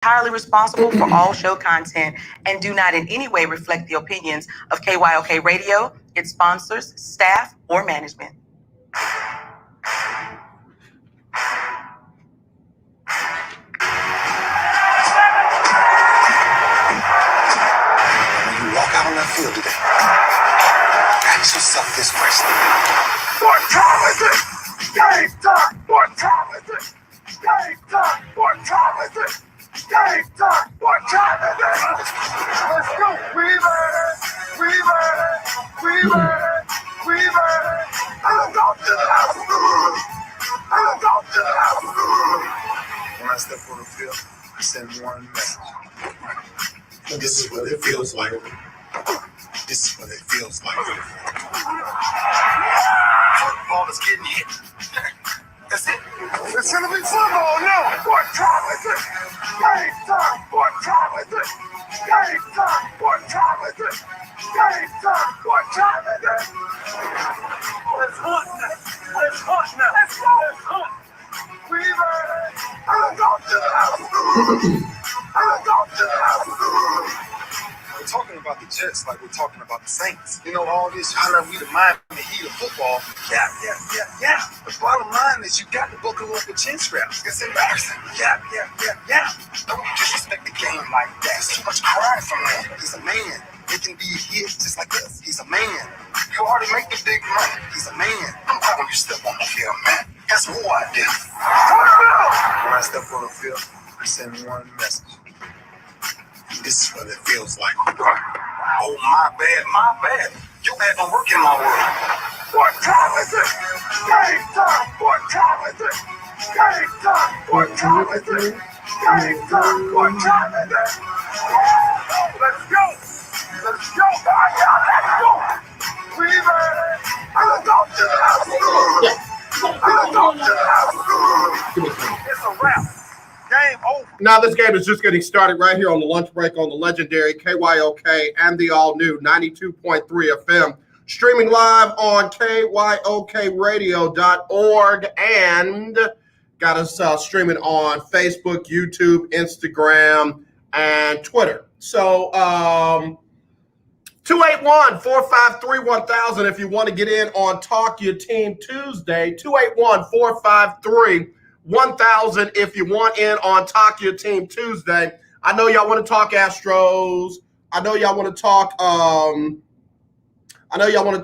entirely responsible for all show content and do not in any way reflect the opinions of KYOK Radio, its sponsors, staff, or management. When you walk out on that field today, ask yourself this question. What time is it? Game time! What time is it? Game time! What time is it? Game time! What time is it? Let's go! We made it! We made it! We made it! We made it! I'm going to the house! I'm going to the house! When I step on the field, I send one message. This is what it feels like. This is what it feels like. Football is getting hit. That's it. It's gonna be football now! What time is it? Game time! What time is it? Game time! What time is it? Game time! What time is it? Let's hunt now! Let's hunt now! Let's go! Let's hunt! We made it! I'm going to the house! I'm going to the house! We're talking about the Jets like we're talking about the Saints. You know, all this holler, we the Miami Heat of football. Yeah. The bottom line is you got to buckle up with chin straps. It's embarrassing. Yeah. Don't disrespect the game like that. There's too much crying from him. He's a man. He can be hit just like us. He's a man. You already make the big money. He's a man. I'm proud when you step on the field, man. That's who I do. When I step on the field, I send one message. This is what it feels like. Oh, my bad. You had no work in my world. What time is it? Game time. What time is it? Game time. What time is it? Game time. What time is it? Let's go. Let's go. Let's go. We made it. I'm going to the house. I'm going to the house. It's a wrap. Game over. Now this game is just getting started right here on the lunch break on the legendary KYOK and the all-new 92.3 FM. Streaming live on KYOKradio.org and got us streaming on Facebook, YouTube, Instagram, and Twitter. So 281-453-1000 if you want to get in on Talk Your Team Tuesday. 281-453-1000 if you want in on Talk Your Team Tuesday. I know y'all want to talk Astros. I know y'all want to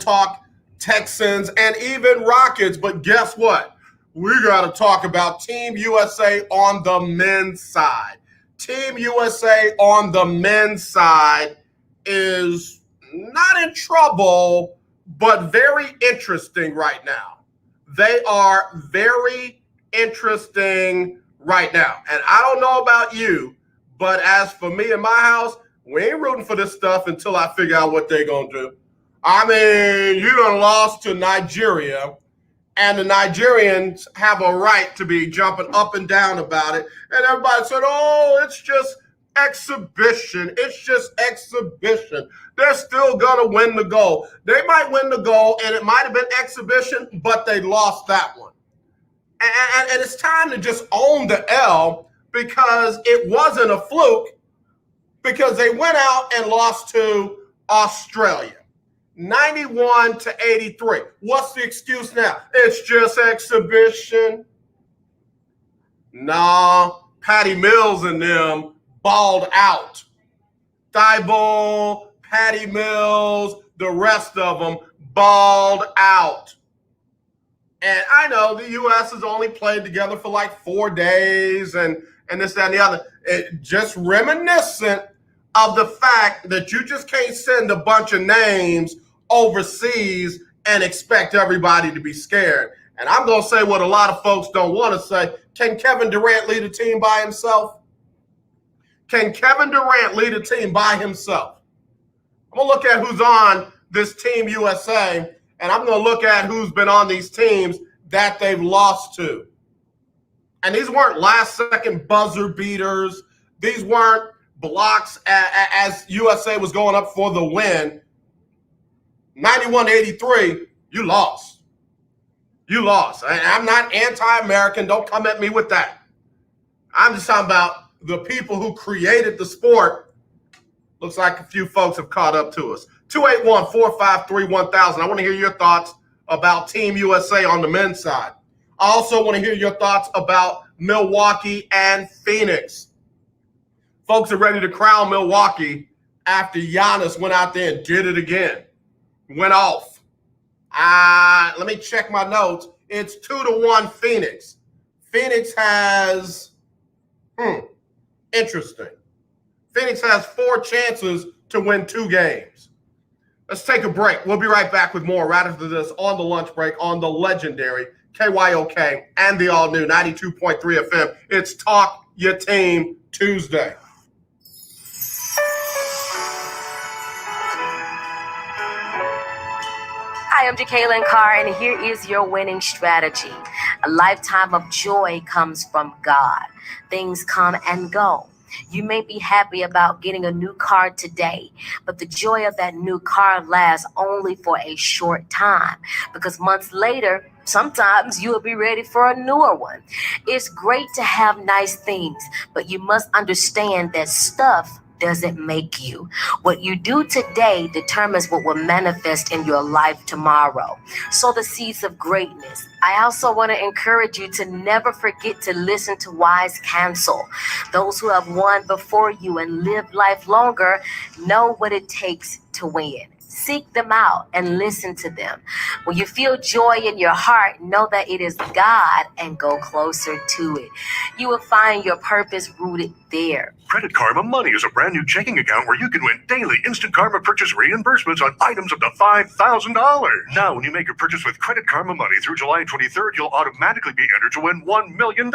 talk Texans and even Rockets, but guess what? We got to talk about Team USA on the men's side. Team USA on the men's side is not in trouble, but very interesting right now. They are very interesting right now. And I don't know about you, but as for me and my house, we ain't rooting for this stuff until I figure out what they're going to do. I mean, you done lost to Nigeria, and the Nigerians have a right to be jumping up and down about it. And everybody said, oh, it's just exhibition. It's just exhibition. They're still going to win the goal. They might win the goal, and it might have been exhibition, but they lost that one. And it's time to just own the L because it wasn't a fluke because they went out and lost to Australia. 91-83. What's the excuse now? It's just exhibition. Nah, Patty Mills and them balled out. Thibault, Patty Mills, the rest of them balled out. And I know the U.S. has only played together for like 4 days and this, that, and the other. It just reminiscent of the fact that you just can't send a bunch of names overseas and expect everybody to be scared. And I'm going to say what a lot of folks don't want to say. Can Kevin Durant lead a team by himself? Can Kevin Durant lead a team by himself? I'm going to look at who's on this Team USA, and I'm going to look at who's been on these teams that they've lost to. And these weren't last-second buzzer beaters. These weren't blocks as USA was going up for the win. 91-83, you lost. You lost. I'm not anti-American. Don't come at me with that. I'm just talking about the people who created the sport, looks like a few folks have caught up to us. 281-453-1000. I want to hear your thoughts about Team USA on the men's side. I also want to hear your thoughts about Milwaukee and Phoenix. Folks are ready to crown Milwaukee after Giannis went out there and did it again. Went off. Let me check my notes. It's 2-1 Phoenix. Phoenix has, interesting. Phoenix has 4 chances to win 2 games. Let's take a break. We'll be right back with more right after this on the lunch break on the legendary KYOK and the all-new 92.3 FM. It's Talk Your Team Tuesday. Hi, I'm Jacqueline Carr, and here is your winning strategy. A lifetime of joy comes from God. Things come and go. You may be happy about getting a new car today, but the joy of that new car lasts only for a short time, because months later, sometimes you will be ready for a newer one. It's great to have nice things, but you must understand that stuff doesn't make you. What you do today determines what will manifest in your life tomorrow. Sow the seeds of greatness. I also want to encourage you to never forget to listen to wise counsel. Those who have won before you and lived life longer know what it takes to win. Seek them out and listen to them. When you feel joy in your heart, know that it is God and go closer to it. You will find your purpose rooted there. Credit Karma Money is a brand new checking account where you can win daily instant Karma purchase reimbursements on items up to $5,000. Now, when you make a purchase with Credit Karma Money through July 23rd, you'll automatically be entered to win $1 million.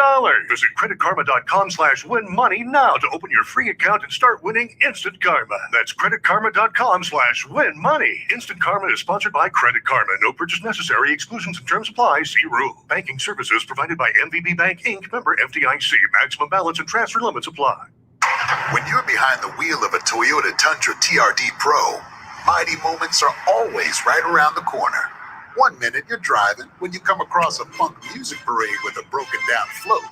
Visit creditkarma.com/winmoney now to open your free account and start winning instant karma. That's creditkarma.com/winmoney. Instant Karma is sponsored by Credit Karma. No purchase necessary. Exclusions and terms apply. See rule. Banking services provided by MVB Bank Inc. Member FDIC. Maximum balance and transfer limits apply. When you're behind the wheel of a Toyota Tundra TRD Pro, mighty moments are always right around the corner. One minute you're driving when you come across a funk music parade with a broken down float.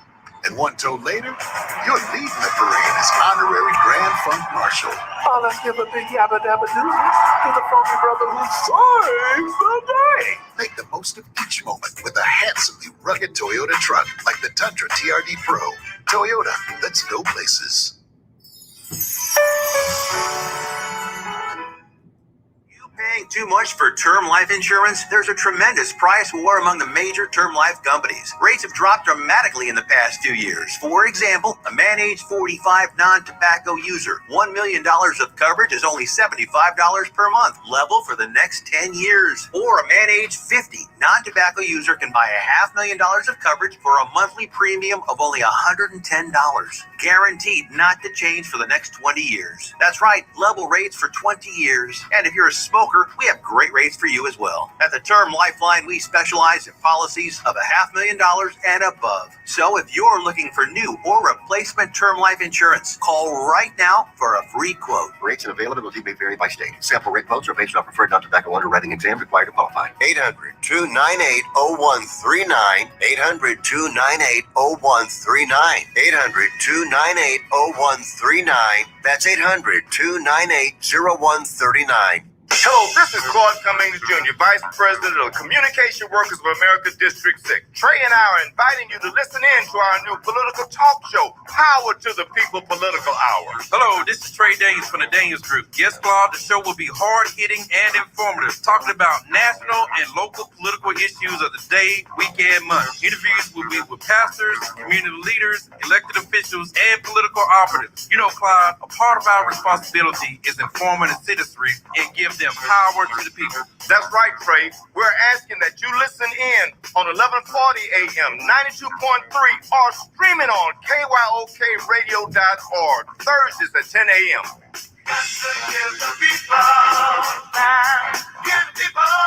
And one toe later, you're leading the parade as honorary Grand Funk Marshal. Oh, let's give a big yabba dabba doozy to the funky brother who saves the day. Make the most of each moment with a handsomely rugged Toyota truck like the Tundra TRD Pro. Toyota, let's go places. Paying too much for term life insurance? There's a tremendous price war among the major term life companies. Rates have dropped dramatically in the past 2 years. For example, a man age 45 non-tobacco user, $1 million of coverage is only $75 per month, level for the next 10 years. Or a man age 50 non-tobacco user can buy $500,000 of coverage for a monthly premium of only $110, guaranteed not to change for the next 20 years. That's right, level rates for 20 years. And if you're a smoker, we have great rates for you as well. At the Term Lifeline, we specialize in policies of $500,000 and above. So if you're looking for new or replacement term life insurance, call right now for a free quote. Rates and availability may vary by state. Sample rate quotes are based on preferred non-tobacco underwriting exam required to qualify. 800-298-0139. 800-298-0139. 800-298-0139. That's 800-298-0139. Hello, this is Claude Cummings Jr., Vice President of the Communication Workers of America District 6. Trey and I are inviting you to listen in to our new political talk show, Power to the People Political Hour. Hello, this is Trey Daniels from the Daniels Group. Yes, Claude, the show will be hard-hitting and informative, talking about national and local political issues of the day, week, and month. Interviews will be with pastors, community leaders, elected officials, and political operatives. You know, Claude, a part of our responsibility is informing the citizenry and give them power to the people. That's right, Trey. We're asking that you listen in on 1140 AM, 92.3, or streaming on KYOKradio.org, Thursdays at 10 a.m. Give the people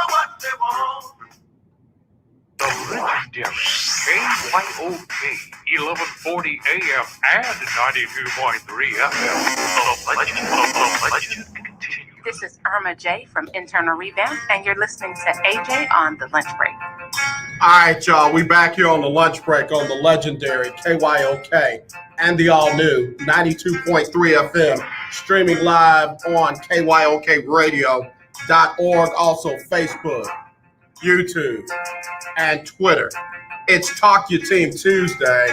what they want. The legendary KYOK 1140 AM and 92.3 FM. The legend continues. This is Irma J from Internal Revamp, and you're listening to AJ on the lunch break. All right, y'all. We back here on the lunch break on the legendary KYOK and the all-new 92.3 FM, streaming live on KYOKradio.org, also Facebook, YouTube, and Twitter. It's Talk Your Team Tuesday,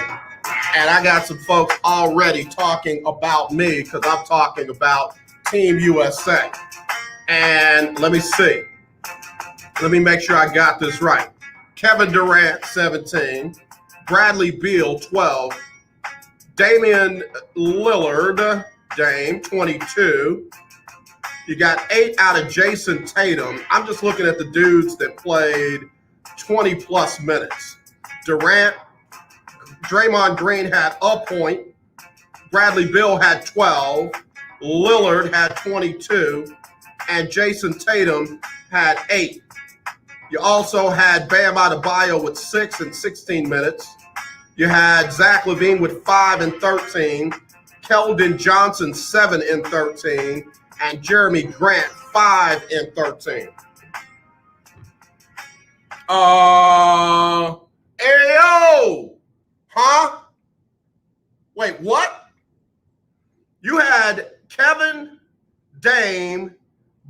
and I got some folks already talking about me because I'm talking about Team USA. And let me see. Let me make sure I got this right. Kevin Durant, 17. Bradley Beal, 12. Damian Lillard, Dame, 22. You got 8 out of Jason Tatum. I'm just looking at the dudes that played 20-plus minutes. Durant, Draymond Green had a point. Bradley Beal had 12. Lillard had 22. And Jason Tatum had 8. You also had Bam Adebayo with 6 and 16 minutes. You had Zach LaVine with 5 and 13. Keldon Johnson, 7 and 13. And Jeremy Grant, 5 and 13. Ayo! Huh? Wait, what? You had Kevin, Dame,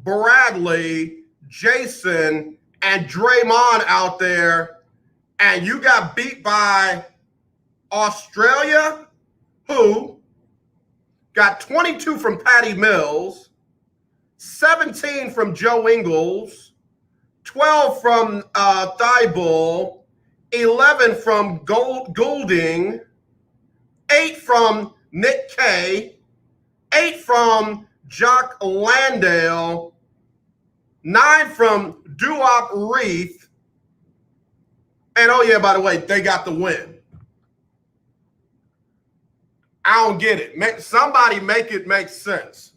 Bradley, Jason, and Draymond out there, and you got beat by Australia, who got 22 from Patty Mills, 17 from Joe Ingles, 12 from Thibault, 11 from Goulding, 8 from Nick Kay, 8 from Jock Landale, 9 from Duop Reith, and oh yeah, by the way, they got the win. I don't get it. Somebody make it make sense.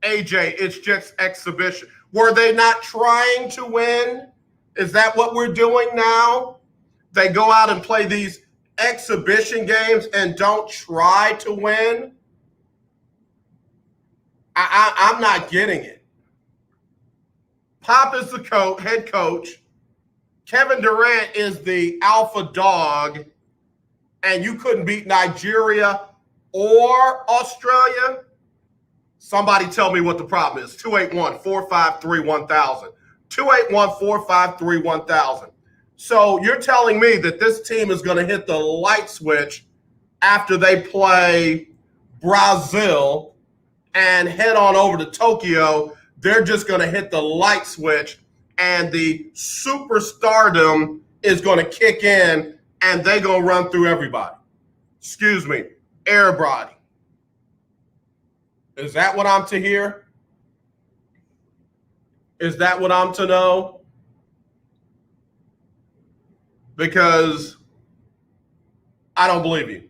AJ, it's just exhibition. Were they not trying to win? Is that what we're doing now? They go out and play these exhibition games and don't try to win? I'm not getting it. Pop is the head coach. Kevin Durant is the alpha dog, and you couldn't beat Nigeria or Australia? Somebody tell me what the problem is. 281-453-1000. 281-453-1000. So you're telling me that this team is going to hit the light switch after they play Brazil and head on over to Tokyo. They're just going to hit the light switch and the superstardom is going to kick in and they're going to run through everybody. Excuse me, everybody. Is that what I'm to hear? Is that what I'm to know? Because I don't believe you.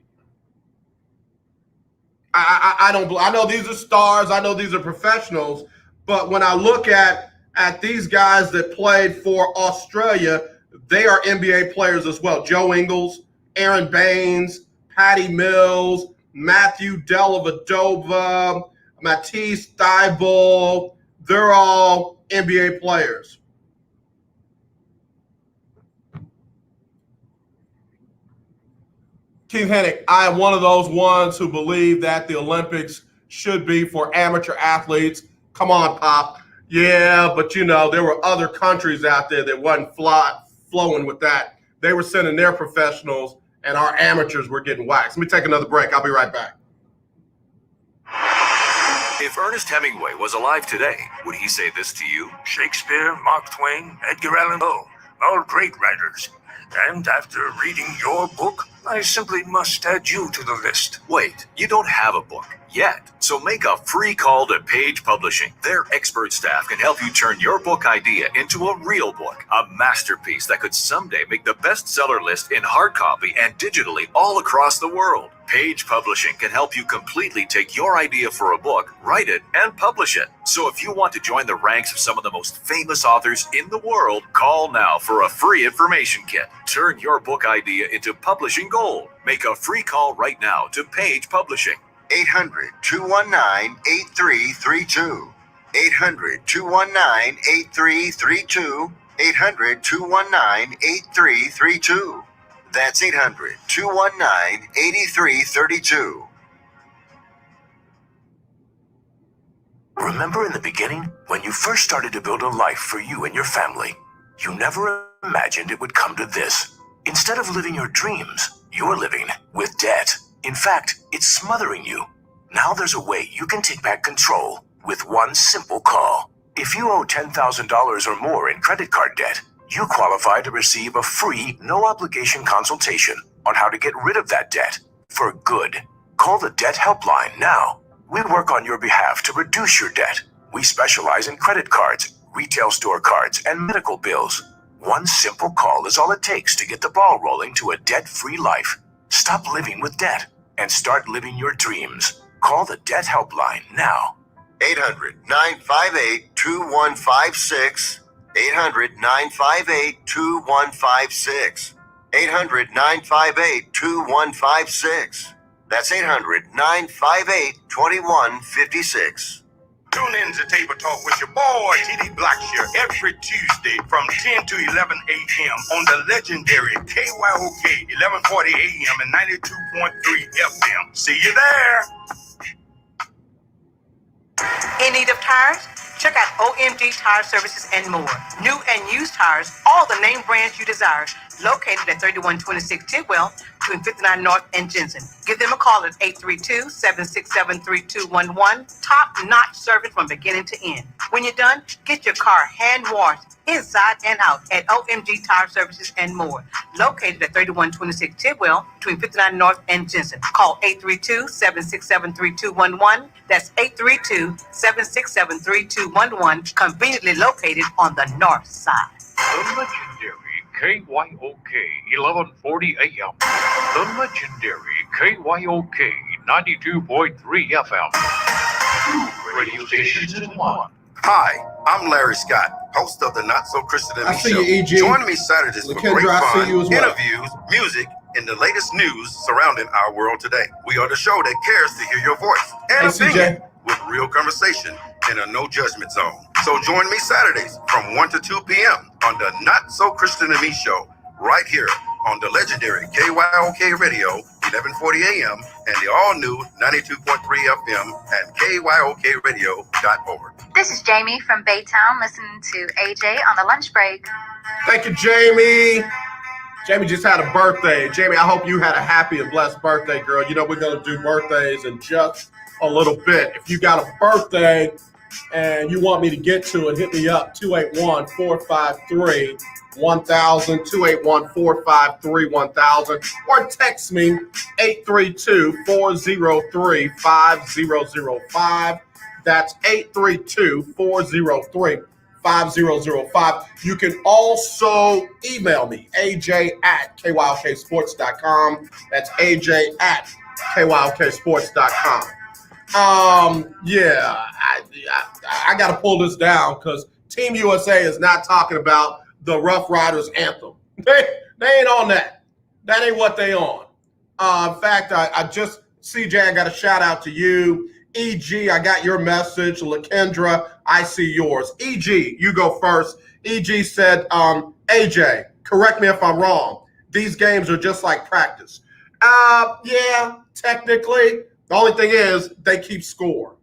I don't. I know these are stars. I know these are professionals. But when I look at these guys that played for Australia, they are NBA players as well. Joe Ingles, Aaron Baines, Patty Mills, Matthew Dellavedova, Matisse Thybulle. They're all NBA players. Keith Hennick, I am one of those ones who believe that the Olympics should be for amateur athletes. Come on, Pop. Yeah, but there were other countries out there that wasn't flowing with that. They were sending their professionals, and our amateurs were getting waxed. Let me take another break. I'll be right back. If Ernest Hemingway was alive today, would he say this to you? Shakespeare, Mark Twain, Edgar Allan Poe, all great writers. And after reading your book, I simply must add you to the list. Wait, you don't have a book yet. So make a free call to Page Publishing. Their expert staff can help you turn your book idea into a real book, a masterpiece that could someday make the bestseller list in hard copy and digitally all across the world. Page Publishing can help you completely take your idea for a book, write it, and publish it. So if you want to join the ranks of some of the most famous authors in the world, call now for a free information kit. Turn your book idea into publishing gold. Make a free call right now to Page Publishing. 800-219-8332. 800-219-8332. 800-219-8332. That's 800-219-8332. Remember in the beginning, when you first started to build a life for you and your family, you never imagined it would come to this. Instead of living your dreams, you're living with debt. In fact, it's smothering you. Now there's a way you can take back control with one simple call. If you owe $10,000 or more in credit card debt, you qualify to receive a free, no-obligation consultation on how to get rid of that debt for good. Call the Debt Helpline now. We work on your behalf to reduce your debt. We specialize in credit cards, retail store cards, and medical bills. One simple call is all it takes to get the ball rolling to a debt-free life. Stop living with debt and start living your dreams. Call the Debt Helpline now. 800-958-2156. 800-958-2156. 800-958-2156. That's 800-958-2156. Tune in to Table Talk with your boy, TD Blackshear, every Tuesday from 10 to 11 a.m. on the legendary KYOK 1140 a.m. and 92.3 FM. See you there. In need of tires? Check out OMG Tire Services and more. New and used tires, all the name brands you desire. Located at 3126 Tidwell, between 59 North and Jensen. Give them a call at 832-767-3211. Top-notch service from beginning to end. When you're done, get your car hand-washed inside and out at OMG Tire Services and more. Located at 3126 Tidwell, between 59 North and Jensen. Call 832-767-3211. That's 832-767-3211. Conveniently located on the north side. The legendary KYOK 1140 AM. The legendary KYOK 92.3 FM. Two radio stations in one. Hi, I'm Larry Scott, host of the Not So Christian and I Me see Show. you, E.G. Join me Saturdays for Lakendra, great I see fun, you as well. interviews, music, and the latest news surrounding our world today. We are the show that cares to hear your voice and Hey, opinion CJ. with real conversation in a no judgment zone. So join me Saturdays from 1 to 2 p.m. on the Not So Christian and Me Show, right here on the legendary KYOK Radio, 1140 AM, and the all-new 92.3 FM at KYOKradio.org. This is Jamie from Baytown, listening to AJ on the lunch break. Thank you, Jamie. Jamie just had a birthday. Jamie, I hope you had a happy and blessed birthday, girl. You know, we're going to do birthdays in just a little bit. If you got a birthday and you want me to get to it, hit me up, 281-453-1000, 281-453-1000, or text me, 832-403-5005. That's 832-403-5005. You can also email me, aj@kyoksports.com. That's aj@kyoksports.com. I got to pull this down because Team USA is not talking about the Rough Riders anthem. They ain't on that. That ain't what they on. In fact, I just, CJ, I got a shout out to you. EG, I got your message. Lakendra, I see yours. EG, you go first. EG said, AJ, correct me if I'm wrong. These games are just like practice. Yeah, technically. The only thing is they keep score.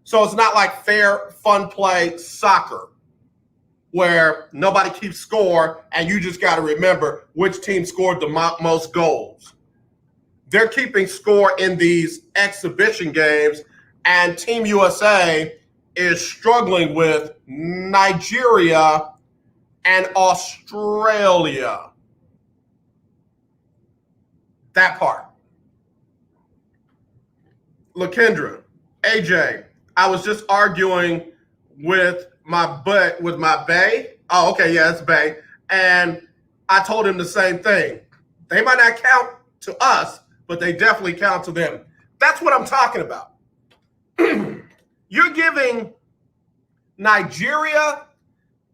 So it's not like fair, fun play soccer where nobody keeps score and you just got to remember which team scored the most goals. They're keeping score in these exhibition games, and Team USA is struggling with Nigeria and Australia. That part. Lakendra, AJ, I was just arguing with my bae. Oh, okay, yeah, it's bae. And I told him the same thing. They might not count to us, but they definitely count to them. That's what I'm talking about. You're giving Nigeria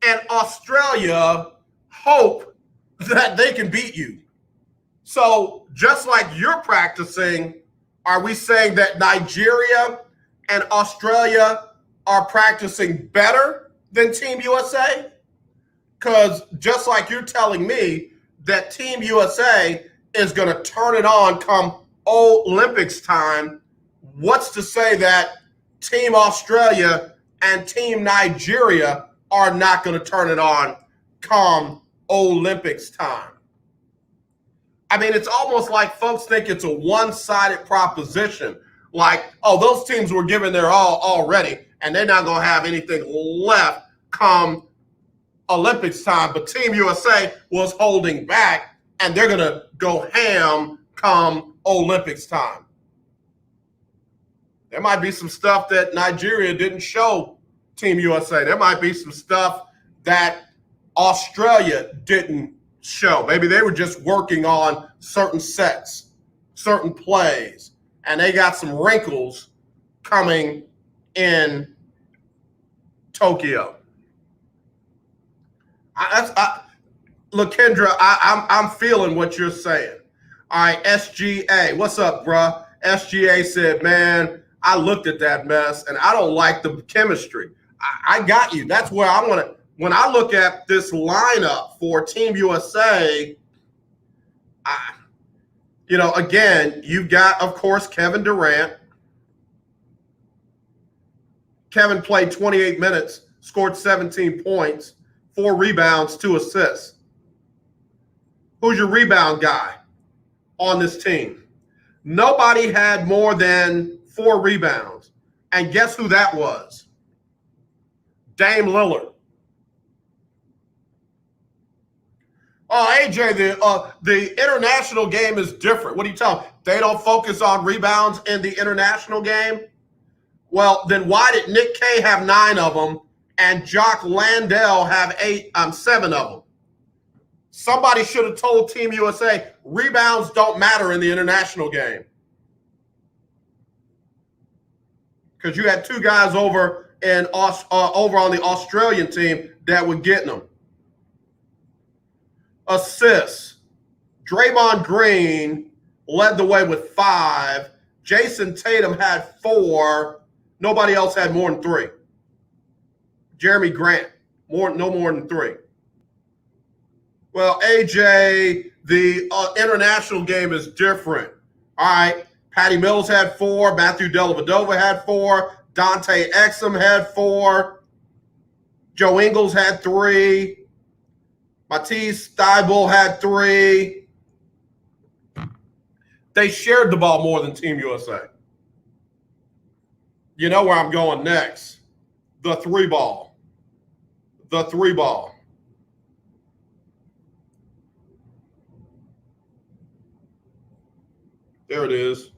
and Australia hope that they can beat you. So just like you're practicing, are we saying that Nigeria and Australia are practicing better than Team USA? Because just like you're telling me that Team USA is going to turn it on come Olympics time, what's to say that Team Australia and Team Nigeria are not going to turn it on come Olympics time? I mean, it's almost like folks think it's a one-sided proposition. Like, oh, those teams were giving their all already, and they're not going to have anything left come Olympics time. But Team USA was holding back, and they're going to go ham come Olympics time. There might be some stuff that Nigeria didn't show Team USA. There might be some stuff that Australia didn't show. Maybe they were just working on certain sets, certain plays, and they got some wrinkles coming in Tokyo. Look, Kendra, I'm feeling what you're saying. All right, SGA, what's up, bruh? SGA said, man, I looked at that mess, and I don't like the chemistry. I got you. That's where I want to. When I look at this lineup for Team USA, again, you've got, of course, Kevin Durant. Kevin played 28 minutes, scored 17 points, 4 rebounds, 2 assists. Who's your rebound guy on this team? Nobody had more than 4 rebounds. And guess who that was? Dame Lillard. Oh, AJ, the international game is different. What are you telling me? They don't focus on rebounds in the international game? Well, then why did Nick Kay have 9 of them and Jock Landale have 7 of them? Somebody should have told Team USA rebounds don't matter in the international game. Because you had 2 guys over on the Australian team that were getting them. Assists. Draymond Green led the way with 5. Jason Tatum had 4. Nobody else had more than 3. Jeremy Grant, no more than 3. Well, AJ, the international game is different. All right, Patty Mills had 4. Matthew Dellavedova had 4. Dante Exum had 4. Joe Ingles had 3. Matisse Thybulle had 3. They shared the ball more than Team USA. You know where I'm going next. The 3 ball. The 3 ball. There it is.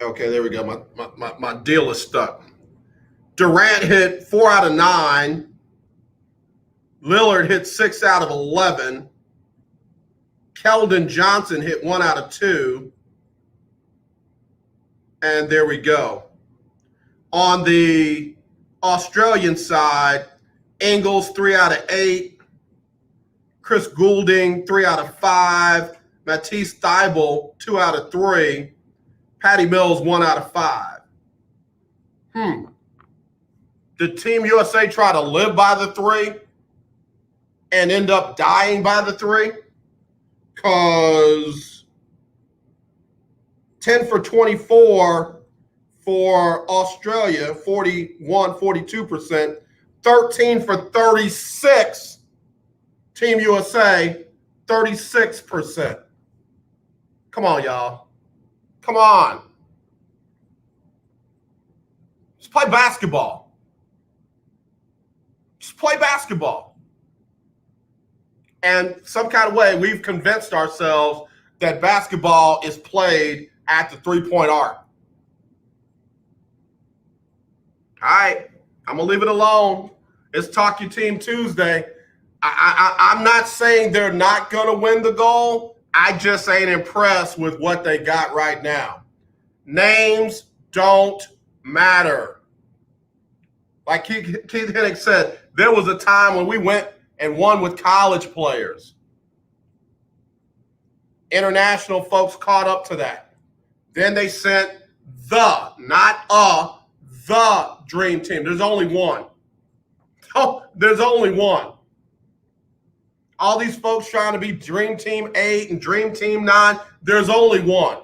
Okay, there we go. My deal is stuck. Durant hit 4 out of 9. Lillard hit 6 out of 11. Keldon Johnson hit 1 out of 2. And there we go. On the Australian side, Ingles 3 out of 8. Chris Goulding 3 out of 5. Matisse Thybulle 2 out of 3. Patty Mills 1 out of 5. Did Team USA try to live by the 3 and end up dying by the 3? Because 10 for 24 for Australia, 42%. 13 for 36, Team USA, 36%. Come on, y'all. Come on. Just play basketball. Just play basketball. And some kind of way, we've convinced ourselves that basketball is played at the 3-point arc. All right, I'm going to leave it alone. It's Talk Your Team Tuesday. I'm not saying they're not going to win the goal. I just ain't impressed with what they got right now. Names don't matter. Like Keith Hennig said, there was a time when we went and won with college players. International folks caught up to that. Then they sent the dream team. There's only one. Oh, there's only one. All these folks trying to be Dream Team 8 and Dream Team 9, there's only one.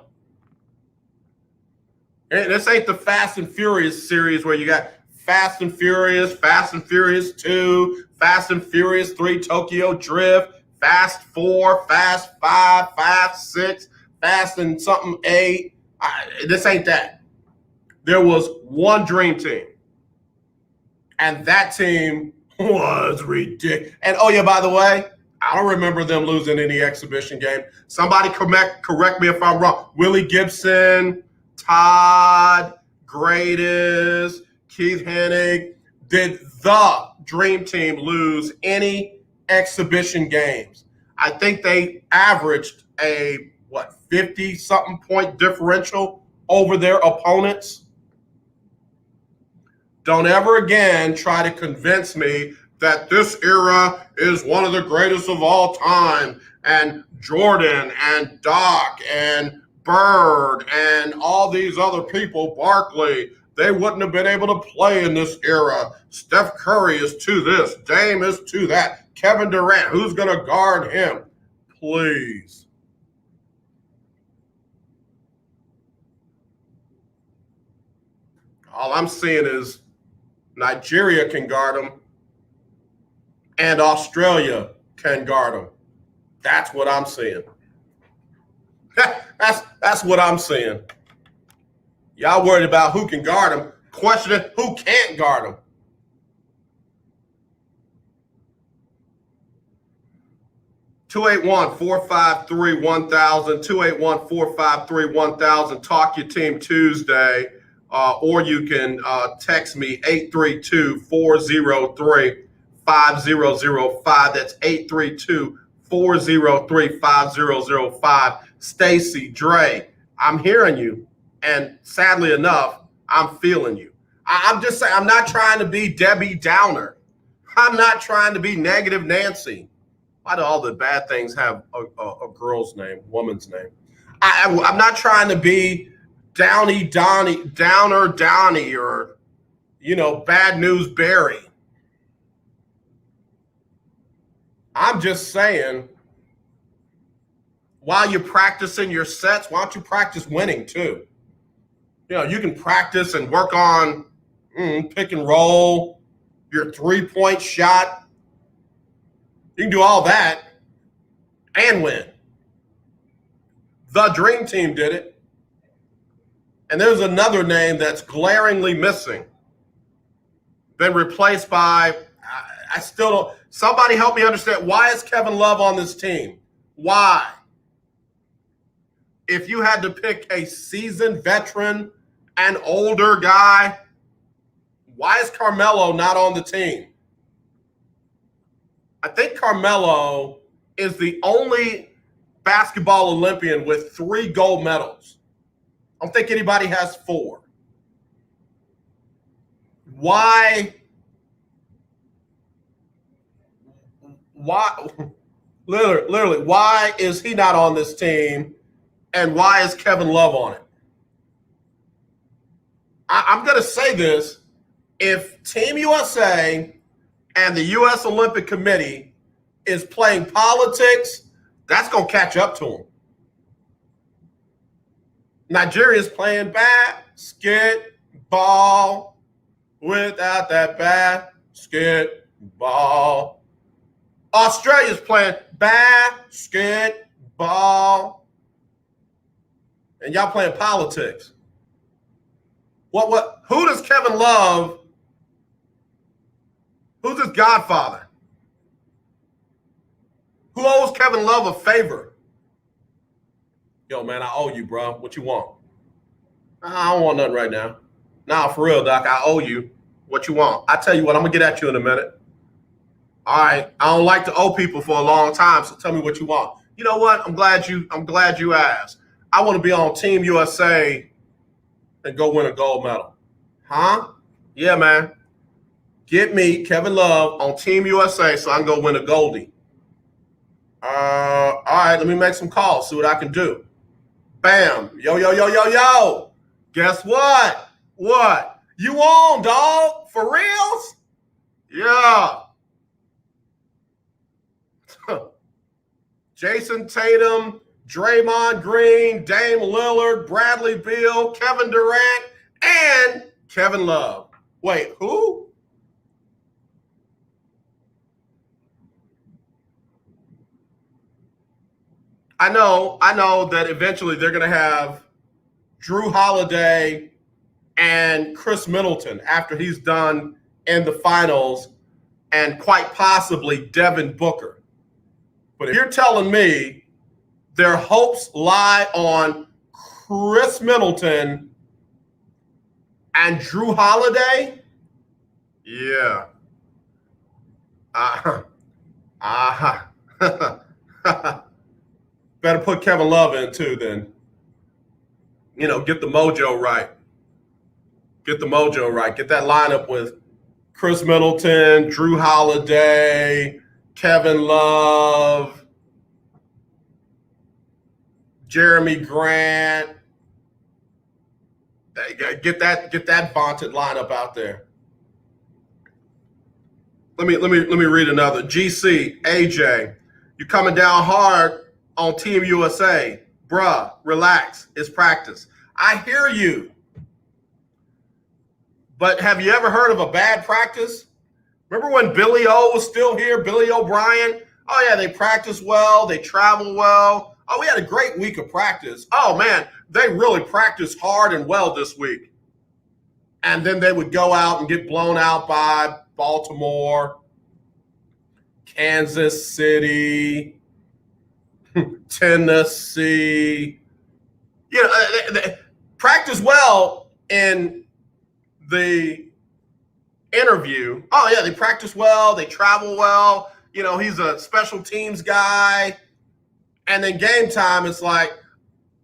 And this ain't the Fast and Furious series where you got Fast and Furious 2, Fast and Furious 3 Tokyo Drift, Fast 4, Fast 5, Fast 6, Fast and something 8. This ain't that. There was one Dream Team. And that team was ridiculous. And oh yeah, by the way, I don't remember them losing any exhibition game. Somebody correct me if I'm wrong. Willie Gibson, Todd, Gradis, Keith Hennig. Did the Dream Team lose any exhibition games? I think they averaged a 50-something point differential over their opponents. Don't ever again try to convince me that this era is one of the greatest of all time, and Jordan and Doc and Bird and all these other people, Barkley, they wouldn't have been able to play in this era. Steph Curry is to this, Dame is to that, Kevin Durant, who's going to guard him? Please. All I'm seeing is Nigeria can guard them, and Australia can guard them. That's what I'm seeing. That's what I'm seeing. Y'all worried about who can guard them. Question is, who can't guard them? (281-453-1000), 281-453-1000. Talk Your Team Tuesday. Or you can text me 832-403-5005. That's 832-403-5005. Stacy, Dre, I'm hearing you. And sadly enough, I'm feeling you. I'm just saying, I'm not trying to be Debbie Downer. I'm not trying to be Negative Nancy. Why do all the bad things have a girl's name, woman's name? I'm not trying to be Downer Donnie, or, Bad News Barry. I'm just saying, while you're practicing your sets, why don't you practice winning too? You can practice and work on pick and roll, your three-point shot. You can do all that and win. The Dream Team did it. And there's another name that's glaringly missing. Been replaced by, I still don't, somebody help me understand, why is Kevin Love on this team? Why? If you had to pick a seasoned veteran, an older guy, why is Carmelo not on the team? I think Carmelo is the only basketball Olympian with 3 gold medals. I don't think anybody has 4. Why, literally, why is he not on this team, and why is Kevin Love on it? I'm going to say this. If Team USA and the U.S. Olympic Committee is playing politics, that's going to catch up to them. Nigeria's playing basketball without that basketball. Australia's playing basketball. And y'all playing politics. Who does Kevin Love, who's his godfather? Who owes Kevin Love a favor? Yo, man, I owe you, bro. What you want? I don't want nothing right now. Nah, for real, Doc, I owe you. What you want? I tell you what, I'm going to get at you in a minute. All right, I don't like to owe people for a long time, so tell me what you want. You know what? I'm glad you asked. I want to be on Team USA and go win a gold medal. Huh? Yeah, man. Get me, Kevin Love, on Team USA so I can go win a goldie. All right, let me make some calls, see what I can do. Bam. Yo. Guess what? What? You on, dog? For reals? Yeah. Jason Tatum, Draymond Green, Dame Lillard, Bradley Beal, Kevin Durant, and Kevin Love. Wait, who? I know that eventually they're going to have Drew Holiday and Chris Middleton after he's done in the finals, and quite possibly Devin Booker. But if you're telling me their hopes lie on Chris Middleton and Drew Holiday, yeah. Better put Kevin Love in too then. Get the mojo right. Get the mojo right. Get that lineup with Chris Middleton, Drew Holiday, Kevin Love, Jeremy Grant. Get that vaunted lineup out there. Let me read another. GC, AJ, you coming down hard on Team USA. Bruh, relax. It's practice. I hear you. But have you ever heard of a bad practice? Remember when Billy O was still here, Billy O'Brien? Oh, yeah, they practice well. They travel well. Oh, we had a great week of practice. Oh, man, they really practiced hard and well this week. And then they would go out and get blown out by Baltimore, Kansas City, Tennessee. They practice well in the interview. Oh, yeah, they practice well. They travel well. He's a special teams guy. And then game time, it's like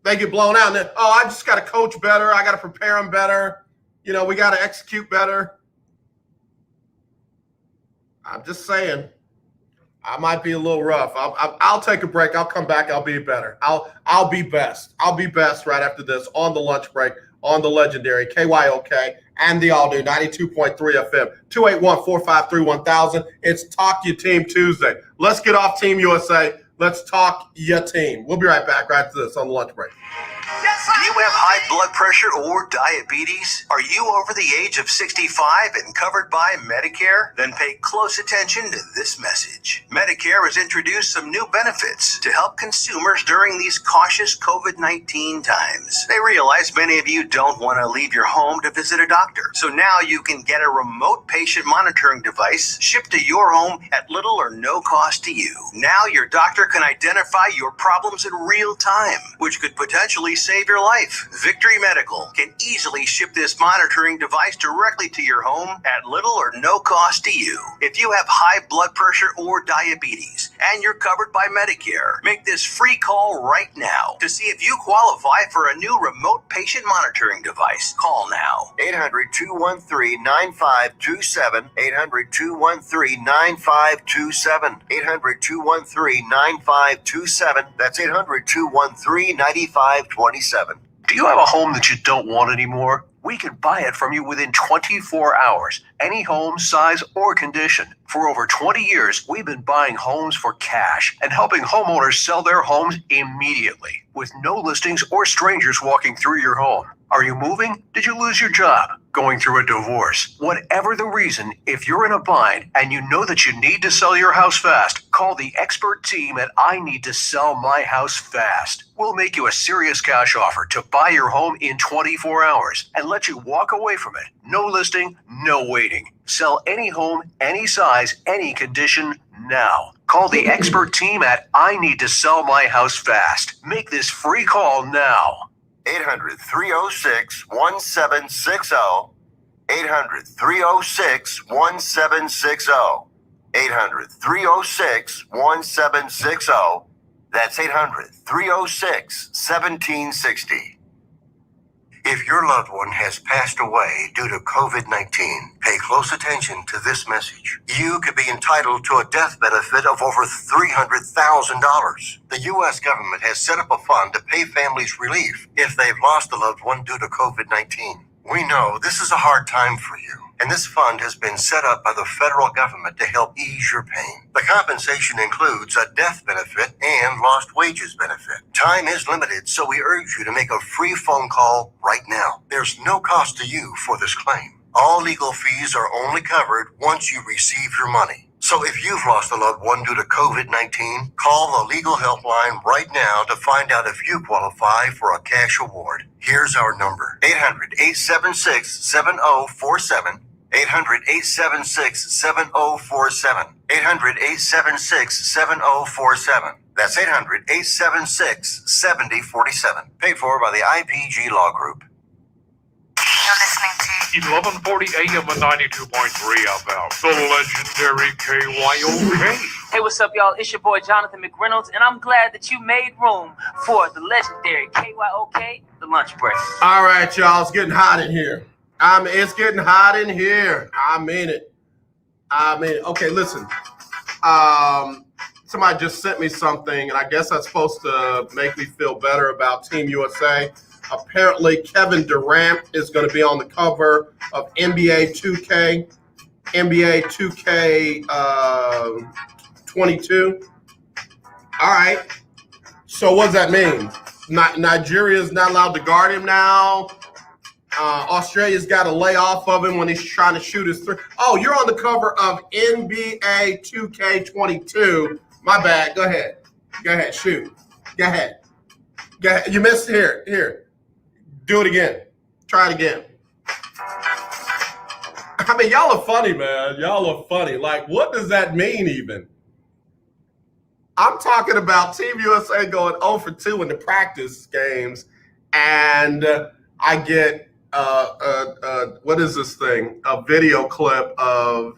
they get blown out. And then, I just got to coach better. I got to prepare them better. We got to execute better. I'm just saying, I might be a little rough. I'll take a break. I'll come back. I'll be better. I'll be best. I'll be best right after this on the lunch break on the legendary KYOK and the all-new 92.3 FM, 281-453-1000. It's Talk Your Team Tuesday. Let's get off Team USA. Let's talk your team. We'll be right back right after this on the lunch break. Do you have high blood pressure or diabetes? Are you over the age of 65 and covered by Medicare? Then pay close attention to this message. Medicare has introduced some new benefits to help consumers during these cautious COVID-19 times. They realize many of you don't want to leave your home to visit a doctor. So now you can get a remote patient monitoring device shipped to your home at little or no cost to you. Now your doctor can identify your problems in real time, which could potentially save your life. Victory Medical can easily ship this monitoring device directly to your home at little or no cost to you. If you have high blood pressure or diabetes and you're covered by Medicare, make this free call right now to see if you qualify for a new remote patient monitoring device. Call now. 800-213-9527. 800-213-9527. 800-213-9527. That's 800-213-9527. Do you have a home that you don't want anymore? We can buy it from you within 24 hours. Any home, size, or condition. For over 20 years, we've been buying homes for cash and helping homeowners sell their homes immediately with no listings or strangers walking through your home. Are you moving? Did you lose your job? Going through a divorce? Whatever the reason, if you're in a bind and you know that you need to sell your house fast, call the expert team at I Need to Sell My House Fast. We'll make you a serious cash offer to buy your home in 24 hours and let you walk away from it. No listing, no waiting. Sell any home, any size, any condition now. Call the expert team at I Need to Sell My House Fast. Make this free call now. 800-306-1760. 800-306-1760. 800-306-1760. That's 800-306-1760. If your loved one has passed away due to COVID-19, pay close attention to this message. You could be entitled to a death benefit of over $300,000. The U.S. government has set up a fund to pay families relief if they've lost a loved one due to COVID-19. We know this is a hard time for you, and this fund has been set up by the federal government to help ease your pain. The compensation includes a death benefit and lost wages benefit. Time is limited, so we urge you to make a free phone call right now. There's no cost to you for this claim. All legal fees are only covered once you receive your money. So if you've lost a loved one due to COVID-19, call the legal helpline right now to find out if you qualify for a cash award. Here's our number: 800-876-7047. 800-876-7047. 800-876-7047. That's 800-876-7047. Paid for by the IPG Law Group. You're listening to 1140 AM and 92.3 FM. The legendary KYOK. Hey, what's up, y'all? It's your boy Jonathan McReynolds, and I'm glad that you made room for the legendary KYOK, the lunch break. All right, y'all. It's getting hot in here. It's getting hot in here. I mean it. Okay, listen. Somebody just sent me something, and I guess that's supposed to make me feel better about Team USA. Apparently, Kevin Durant is going to be on the cover of NBA 2K 22. All right. So what does that mean? Nigeria is not allowed to guard him now. Australia's got to lay off of him when he's trying to shoot his three. Oh, you're on the cover of NBA 2K22. My bad. Go ahead. Shoot. Go ahead. You missed it. Here. Do it again. Try it again. I mean, y'all are funny, man. Y'all are funny. Like, what does that mean even? I'm talking about Team USA going 0 for 2 in the practice games, and I get what is this thing? A video clip of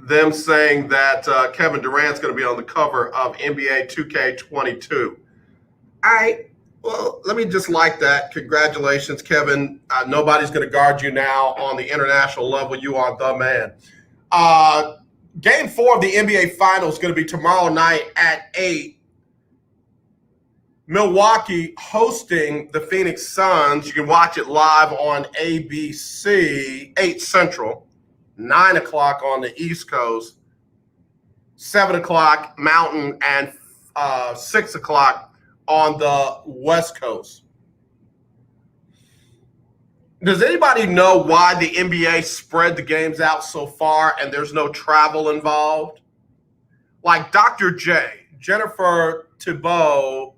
them saying that Kevin Durant's going to be on the cover of NBA 2K22. All right. Well, let me just like that. Congratulations, Kevin. Nobody's going to guard you now on the international level. You are the man. Game 4 of the NBA Finals is going to be tomorrow night at 8. Milwaukee hosting the Phoenix Suns. You can watch it live on ABC, 8 Central, 9 o'clock on the East Coast, 7 o'clock Mountain, and 6 o'clock on the West Coast. Does anybody know why the NBA spread the games out so far and there's no travel involved? Like Dr. J, Jennifer Thibault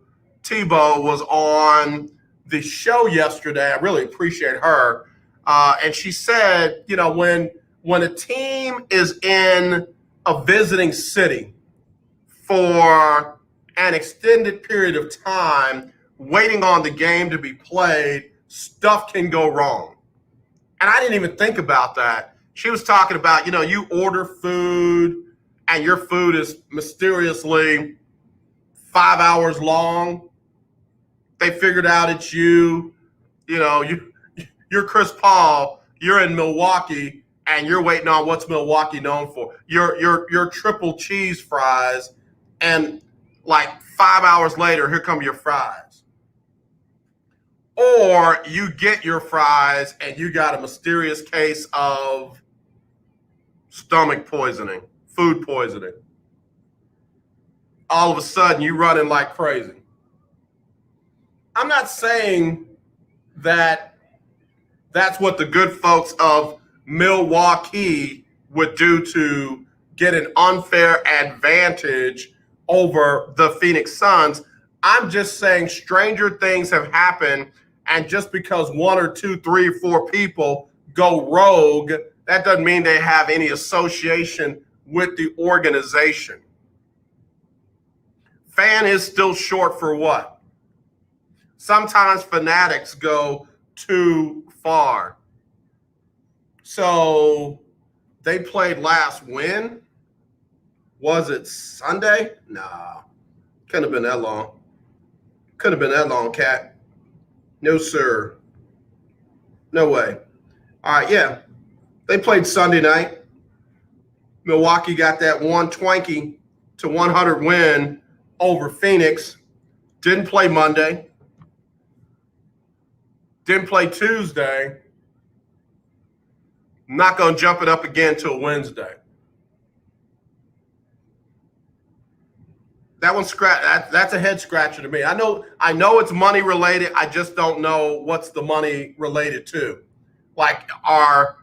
was on the show yesterday. I really appreciate her. And she said, you know, when a team is in a visiting city for an extended period of time, waiting on the game to be played, stuff can go wrong. And I didn't even think about that. She was talking about, you know, you order food and your food is mysteriously 5 hours long. They figured out it's you. You know, you're Chris Paul, you're in Milwaukee, and you're waiting on what's Milwaukee known for. Your triple cheese fries, and like 5 hours later, here come your fries. Or you get your fries and you got a mysterious case of stomach poisoning, food poisoning. All of a sudden, you running like crazy. I'm not saying that that's what the good folks of Milwaukee would do to get an unfair advantage over the Phoenix Suns. I'm just saying stranger things have happened, and just because 1 or 2, 3 or 4 people go rogue, that doesn't mean they have any association with the organization. Fan is still short for what? Sometimes fanatics go too far. So they played last when? Was it Sunday? Nah, couldn't have been that long. Couldn't have been that long, Cat. No, sir. No way. All right, yeah. They played Sunday night. Milwaukee got that 120 to 100 win over Phoenix. Didn't play Monday. Didn't play Tuesday. Not going to jump it up again till Wednesday. That one that's a head scratcher to me. I know it's money related. I just don't know what's the money related to. Like, are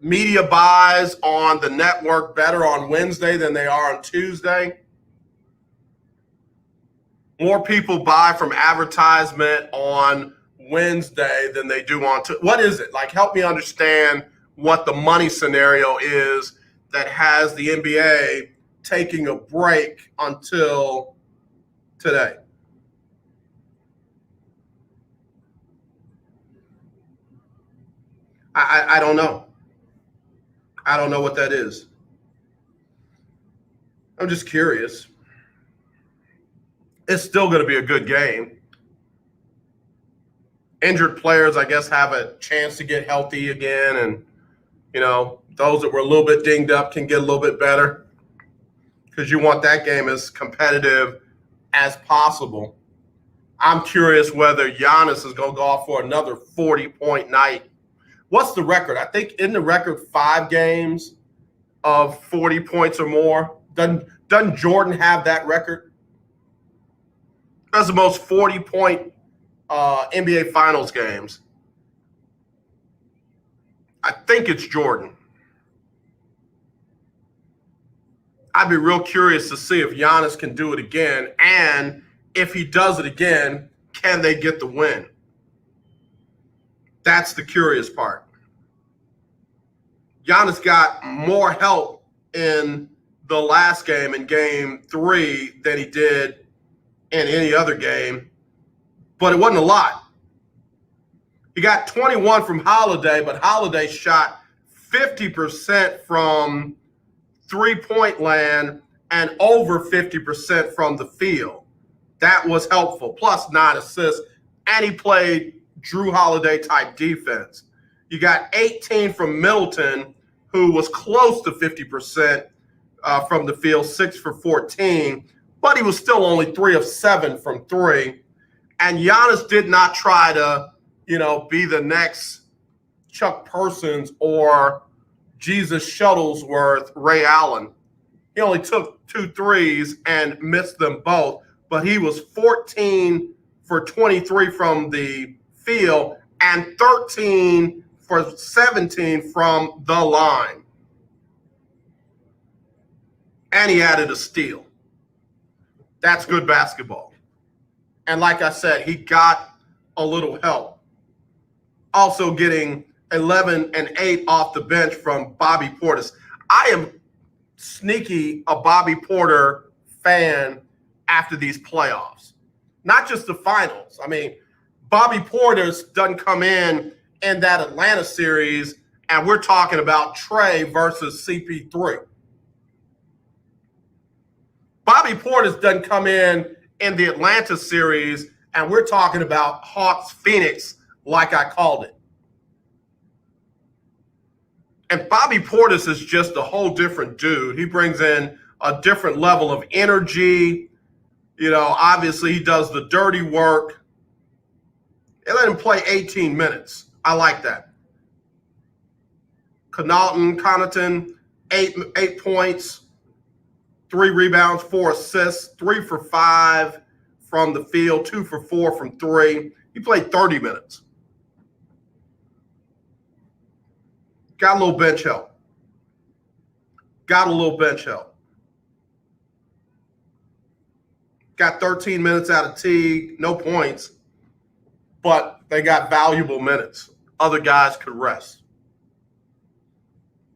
media buys on the network better on Wednesday than they are on Tuesday? More people buy from advertisement on Wednesday than they do on Tuesday. What is it? Like, help me understand what the money scenario is that has the NBA taking a break until today. I don't know. I don't know what that is. I'm just curious. It's still going to be a good game. Injured players, I guess, have a chance to get healthy again. And, those that were a little bit dinged up can get a little bit better, because you want that game as competitive as possible. I'm curious whether Giannis is going to go off for another 40-point night. What's the record? I think in the record 5 games of 40 points or more. Doesn't Jordan have that record? That's the most 40-point NBA Finals games. I think it's Jordan. I'd be real curious to see if Giannis can do it again, and if he does it again, can they get the win? That's the curious part. Giannis got more help in the last game, in game 3, than he did in any other game, but it wasn't a lot. He got 21 from Holiday, but Holiday shot 50% from three-point land and over 50% from the field. That was helpful, plus 9 assists, and he played Drew Holiday-type defense. You got 18 from Middleton, who was close to 50% from the field, 6 for 14, but he was still only 3 of 7 from 3. And Giannis did not try to, be the next Chuck Persons or Jesus Shuttlesworth, Ray Allen. He only took 2 threes and missed them both, but he was 14 for 23 from the field and 13 for 17 from the line. And he added a steal. That's good basketball. And like I said, he got a little help. Also getting 11 and 8 off the bench from Bobby Portis. I am sneaky a Bobby Porter fan after these playoffs. Not just the finals. I mean, Bobby Portis doesn't come in that Atlanta series, and we're talking about Trey versus CP3. Bobby Portis doesn't come in the Atlanta series, and we're talking about Hawks Phoenix, like I called it. And Bobby Portis is just a whole different dude. He brings in a different level of energy. Obviously he does the dirty work. They let him play 18 minutes. I like that. Connaughton, 8 points, 3 rebounds, 4 assists, 3 for 5 from the field, 2 for 4 from 3. He played 30 minutes. Got a little bench help. Got 13 minutes out of Teague, no points, but they got valuable minutes. Other guys could rest.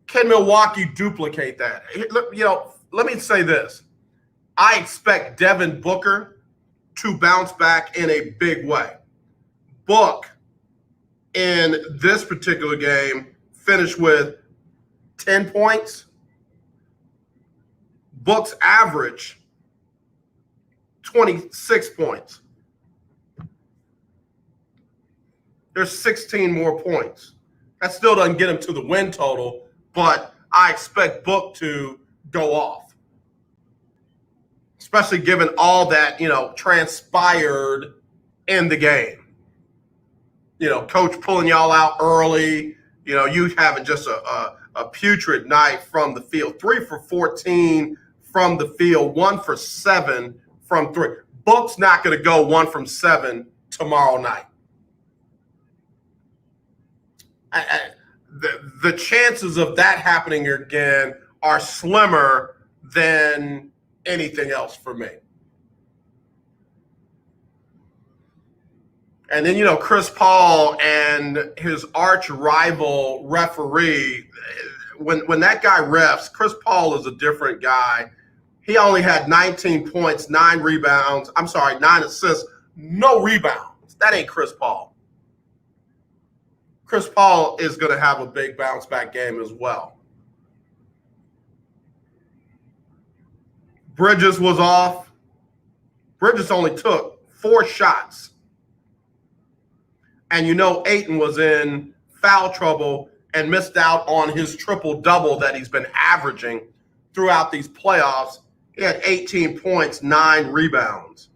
Can Milwaukee duplicate that? Let me say this. I expect Devin Booker to bounce back in a big way. Book, in this particular game, finished with 10 points. Book's average, 26 points. There's 16 more points. That still doesn't get him to the win total, but I expect Book to go off, especially given all that, transpired in the game. coach pulling y'all out early, you having just a putrid night from the field. 3 for 14 from the field, 1 for 7 from 3. Book's not going to go 1 from 7 tomorrow night. The chances of that happening again are slimmer than anything else for me. And then, Chris Paul and his arch rival referee, when that guy refs, Chris Paul is a different guy. He only had 19 points, 9 assists, no rebounds. That ain't Chris Paul. Chris Paul is going to have a big bounce back game as well. Bridges was off. Bridges only took 4 shots. And Ayton was in foul trouble and missed out on his triple-double that he's been averaging throughout these playoffs. He had 18 points, 9 rebounds.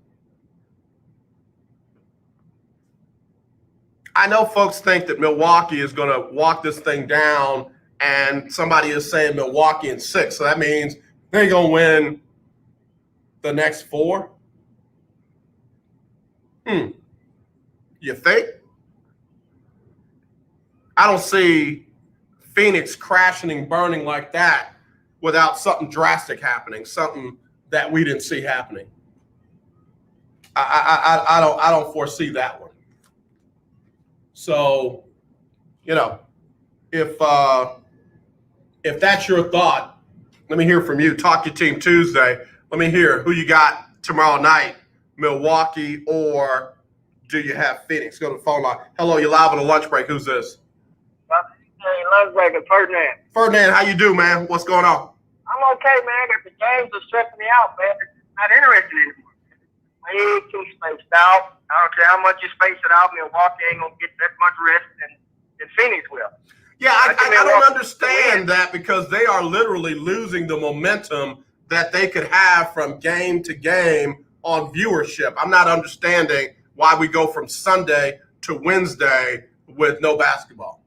I know folks think that Milwaukee is going to walk this thing down, and somebody is saying Milwaukee in 6. So that means they're going to win the next 4. You think? I don't see Phoenix crashing and burning like that without something drastic happening, something that we didn't see happening. I don't foresee that one. So, if that's your thought, let me hear from you. Talk your team Tuesday. Let me hear who you got tomorrow night, Milwaukee, or do you have Phoenix? Go to the phone line. Hello, you're live on the lunch break. Who's this? Lunch break is Ferdinand. Ferdinand, how you do, man? What's going on? I'm okay, man. If the games are stressing me out, man, it's not interesting anymore. Way too spaced out. I don't care how much you space it out. Milwaukee ain't gonna get that much rest than Phoenix will. Yeah, I don't understand that, because they are literally losing the momentum that they could have from game to game on viewership. I'm not understanding why we go from Sunday to Wednesday with no basketball.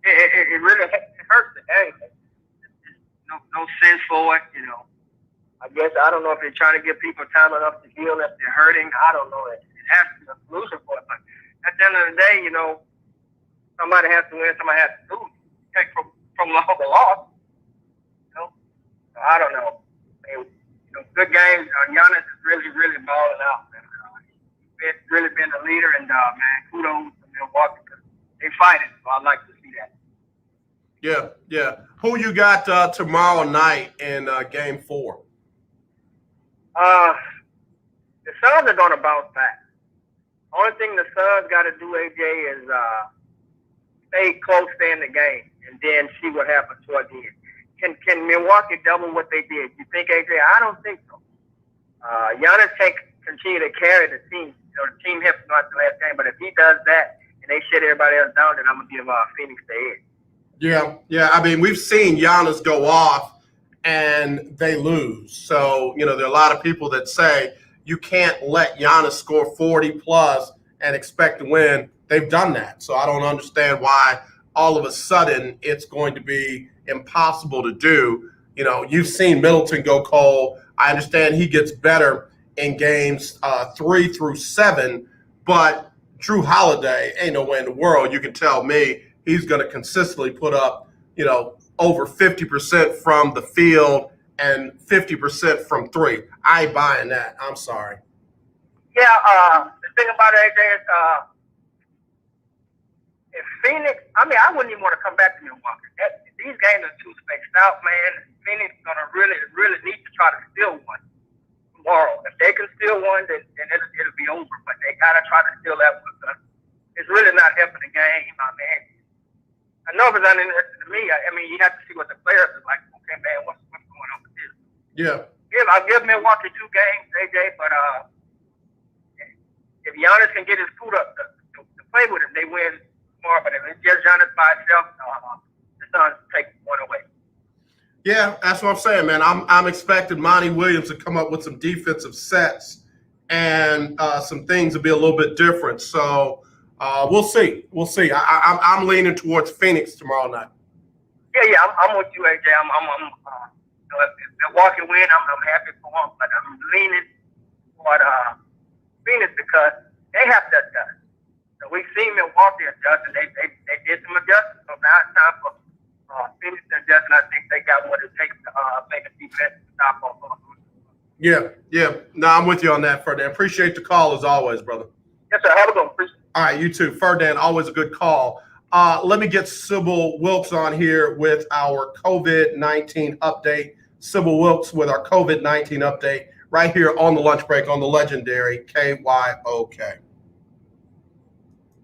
It really hurts the game. No sense for it, I guess I don't know if they're trying to give people time enough to heal if they're hurting. I don't know. It has to be a solution for it. But at the end of the day, somebody has to win, somebody has to lose. Take from the loss. I don't know. Good games. Giannis is really, really balling out. Man. He's really been the leader, and man, kudos to Milwaukee. They fighting, so I like to see that. Yeah. Who you got tomorrow night in Game 4? The Suns are going to bounce back. Only thing the Suns got to do, AJ, is stay close, stay in the game, and then see what happens toward the end. Can Milwaukee double what they did? You think, AJ? I don't think so. Giannis continue to carry the team. The team helped not the last game, but if he does that and they shut everybody else down, then I'm going to give Phoenix the edge. Yeah. I mean, we've seen Giannis go off and they lose. So, there are a lot of people that say you can't let Giannis score 40 plus and expect to win. They've done that. So I don't understand why all of a sudden it's going to be impossible to do. You've seen Middleton go cold. I understand he gets better in games 3 through 7, but Drew Holiday, ain't no way in the world you can tell me he's going to consistently put up, over 50% from the field and 50% from 3. I ain't buying that. I'm sorry. Yeah, the thing about it, AJ, is if Phoenix, I wouldn't even want to come back to Milwaukee. These games are too spaced out, man. Phoenix is going to really, really need to try to steal one tomorrow. If they can steal one, then it'll be over. But they got to try to steal that one. It's really not helping the game, my man. I know if it's uninteresting to me. You have to see what the players are like. Okay, man, what's going on with this? Yeah. I'll give Milwaukee 2 games, AJ, but if Giannis can get his foot up to play with him, they win tomorrow. But if it's just Giannis by himself, the Suns take one away. Yeah, that's what I'm saying, man. I'm expecting Monty Williams to come up with some defensive sets and some things to be a little bit different. So We'll see. I'm leaning towards Phoenix tomorrow night. Yeah, I'm with you, AJ. If Milwaukee win, I'm happy for them, but I'm leaning toward Phoenix because they have to adjust. So we've seen Milwaukee adjust, and they did some adjustments. So now it's time for Phoenix to adjust, and I think they got what it takes to make a defense stop on. Yeah. No, I'm with you on that, Ferdinand. Appreciate the call as always, brother. Yes, sir. Have a good one. All right, you too. Ferdinand, always a good call. Let me get Sybil Wilkes on here with our COVID-19 update. Sybil Wilkes with our COVID-19 update right here on the lunch break on the legendary KYOK.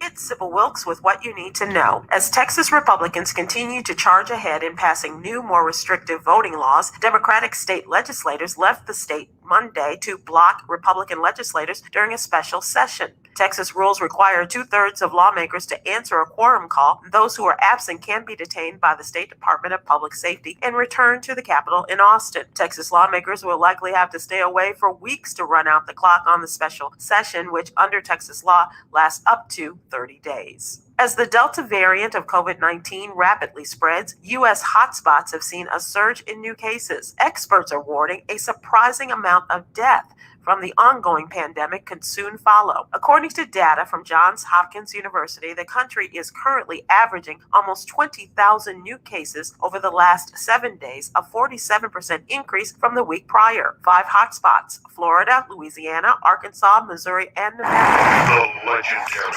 It's Sybil Wilkes with what you need to know. As Texas Republicans continue to charge ahead in passing new, more restrictive voting laws, Democratic state legislators left the state Monday to block Republican legislators during a special session. Texas rules require 2/3 of lawmakers to answer a quorum call. Those who are absent can be detained by the State Department of Public Safety and returned to the Capitol in Austin. Texas lawmakers will likely have to stay away for weeks to run out the clock on the special session, which under Texas law lasts up to 30 days. As the Delta variant of COVID-19 rapidly spreads, U.S. hotspots have seen a surge in new cases. Experts are warning a surprising amount of death from the ongoing pandemic could soon follow. According to data from Johns Hopkins University, the country is currently averaging almost 20,000 new cases over the last 7 days, a 47% increase from the week prior. 5 hotspots: Florida, Louisiana, Arkansas, Missouri, and Nevada. The legendary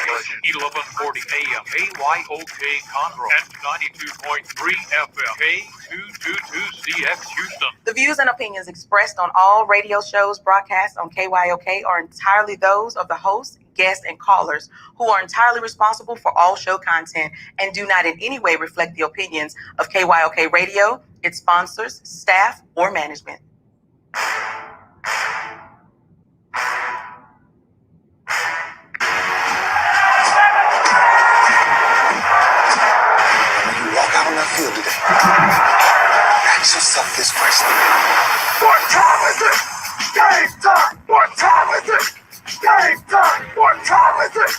1140 AM KYOK Conroe and 92.3 FM K222CX Houston. The views and opinions expressed on all radio shows broadcast on KYOK are entirely those of the host, guests, and callers who are entirely responsible for all show content and do not in any way reflect the opinions of KYOK Radio, its sponsors, staff, or management. When you walk out on that field today, ask yourself this question. What time is it? Game time! What time is it? Game time! What time is it?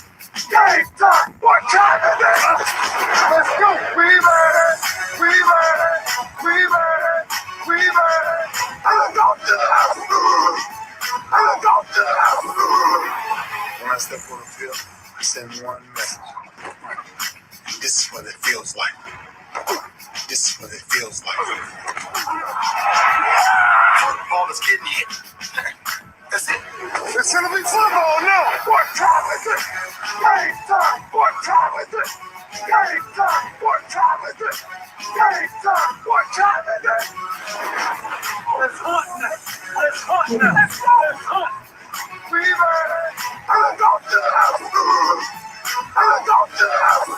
Game time! What time is it? Let's go! We made it! We made it! We made it! We made it! I'm going to the house! I'm going to the house! When I step on the field, I send one message. This is what it feels like. This is what it feels like. The ball is getting hit. That's it. It's gonna be football now. What time is it? Game time. What time is it? Game time. What time is it? Game time. What time is it? Let's hunt now. Let's hunt now. Let's go. Let's hunt. We made it. I'm going to the house. I'm going to the house.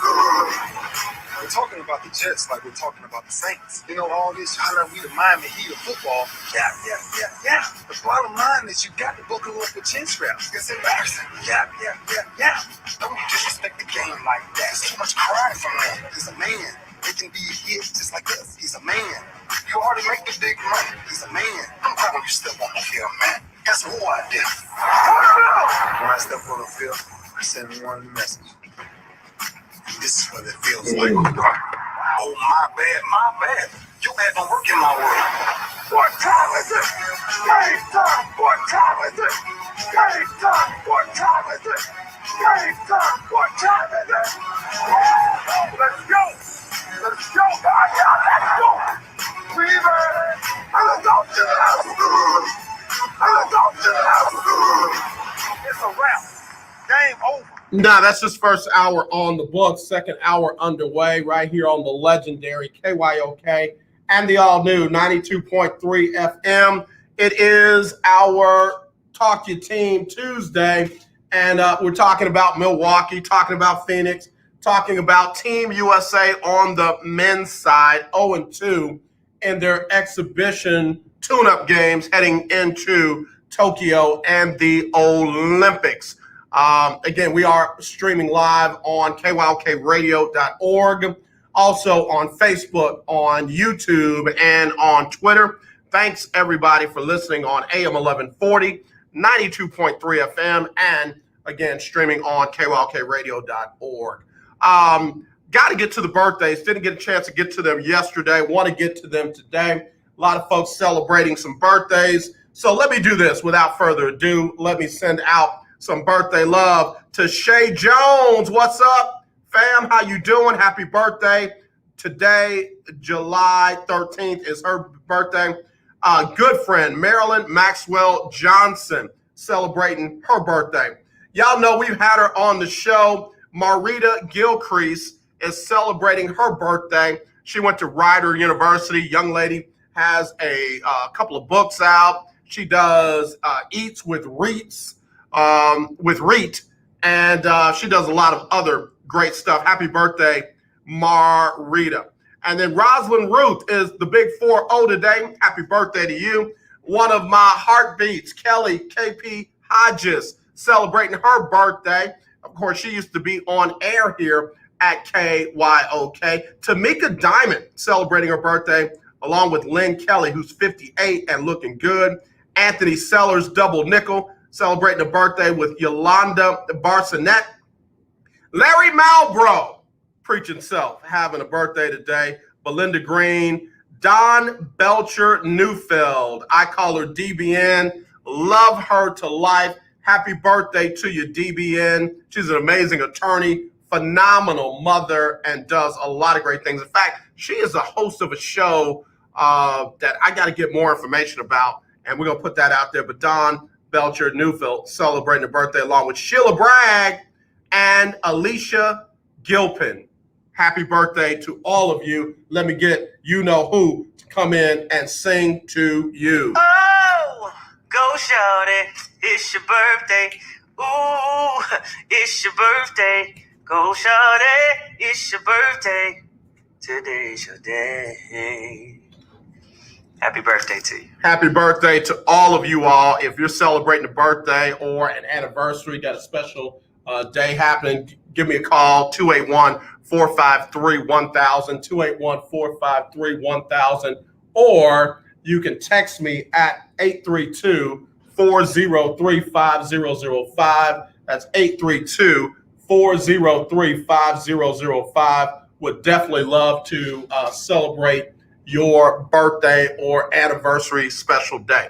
We're talking about the Jets like we're talking about the Saints. You know, all this holler, we the Miami Heat of football. Yeah. The bottom line is you got to buckle up with chin straps. It's embarrassing. Yeah. Don't disrespect the game like that. There's too much crying from him. He's a man. He can be a hit just like us. He's a man. You already make the big money. He's a man. I'm proud when you step on the field, man. That's who I did. When I step on the field, I send one message. This is what it feels like. Oh, my bad. You had no work in my world. What time is it? Game time. What time is it? Game time. What time is it? Game time. What time is it? Let's go. Let's go. Let's go. We made it. I'm going to the house. I'm going to the house. It's a wrap. Game over. Nah, that's just first hour on the books. Second hour underway right here on the legendary KYOK and the all-new 92.3 FM. It is our Talk Your Team Tuesday, and we're talking about Milwaukee, talking about Phoenix, talking about Team USA on the men's side, 0-2 in their exhibition tune-up games heading into Tokyo and the Olympics. Again, we are streaming live on KYOKradio.org, also on Facebook, on YouTube, and on Twitter. Thanks, everybody, for listening on AM 1140, 92.3 FM, and Again, streaming on KYOKradio.org. Got to get to the birthdays. Didn't get a chance to get to them yesterday. Want to get to them today. A lot of folks celebrating some birthdays. So let me do this without further ado. Let me send out some birthday love to Shay Jones. What's up, fam? How you doing? Happy birthday. Today, July 13th, is her birthday. Good friend, Marilyn Maxwell Johnson, celebrating her birthday. Y'all know we've had her on the show. Marita Gilcrease is celebrating her birthday. She went to Rider University. Young lady has a couple of books out. She does Eats with Reet, and she does a lot of other great stuff. Happy birthday, Marita. And then Rosalind Ruth is the big 4-0 today. Happy birthday to you. One of my heartbeats, Kelly KP Hodges, celebrating her birthday. Of course, she used to be on air here at KYOK. Tamika Diamond celebrating her birthday, along with Lynn Kelly, who's 58 and looking good. Anthony Sellers, double nickel, celebrating a birthday with Yolanda Barsonet. Larry Malbro, preaching self, having a birthday today. Belinda Green, Don Belcher Neufeld. I call her DBN. Love her to life. Happy birthday to you, DBN. She's an amazing attorney, phenomenal mother, and does a lot of great things. In fact, she is a host of a show that I got to get more information about, and we're going to put that out there. But Don Belcher Neufeld celebrating a birthday along with Sheila Bragg and Alicia Gilpin. Happy birthday to all of you. Let me get you-know-who to come in and sing to you. Oh, go shawty, it's your birthday. Ooh, it's your birthday. Go shawty, it's your birthday. Today's your day. Happy birthday to you. Happy birthday to all of you all. If you're celebrating a birthday or an anniversary, got a special day happening, give me a call, 281-453-1000, 281-453-1000, or you can text me at 832-403-5005. That's 832-403-5005. Would definitely love to celebrate your birthday or anniversary special day.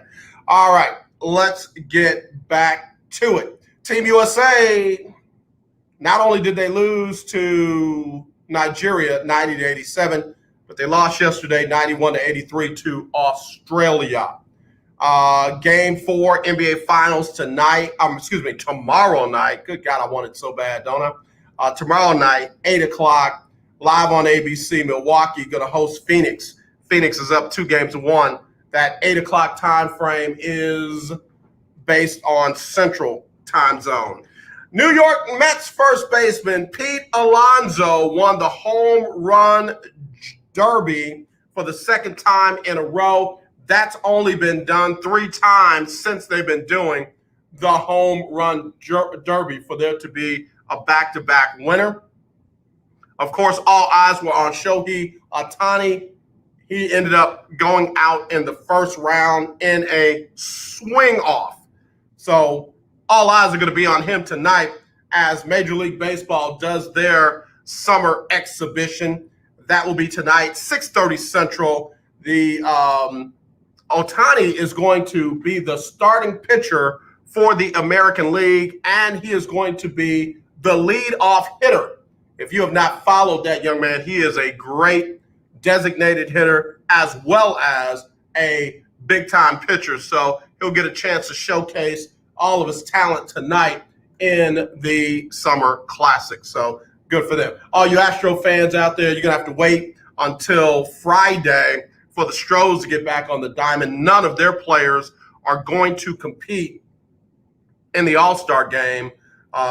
All right, let's get back to it. Team USA, not only did they lose to Nigeria 90-87, but they lost yesterday 91-83 to Australia. Game 4 NBA Finals tomorrow night. Good God, I want it so bad, don't I? Tomorrow night, 8 o'clock, live on ABC. Milwaukee going to host Phoenix. Phoenix is up 2-1. That 8 o'clock time frame is based on Central Time Zone. New York Mets first baseman Pete Alonso won the home run derby for the second time in a row. That's only been done 3 times since they've been doing the home run derby for there to be a back-to-back winner. Of course, all eyes were on Shohei Ohtani. He ended up going out in the first round in a swing-off. So all eyes are going to be on him tonight as Major League Baseball does their summer exhibition. That will be tonight, 6:30 Central. The Ohtani is going to be the starting pitcher for the American League, and he is going to be the leadoff hitter. If you have not followed that young man, he is a great designated hitter as well as a big-time pitcher. So he'll get a chance to showcase all of his talent tonight in the Summer Classic. So good for them. All you Astro fans out there, you're going to have to wait until Friday for the Stros to get back on the diamond. None of their players are going to compete in the All-Star game.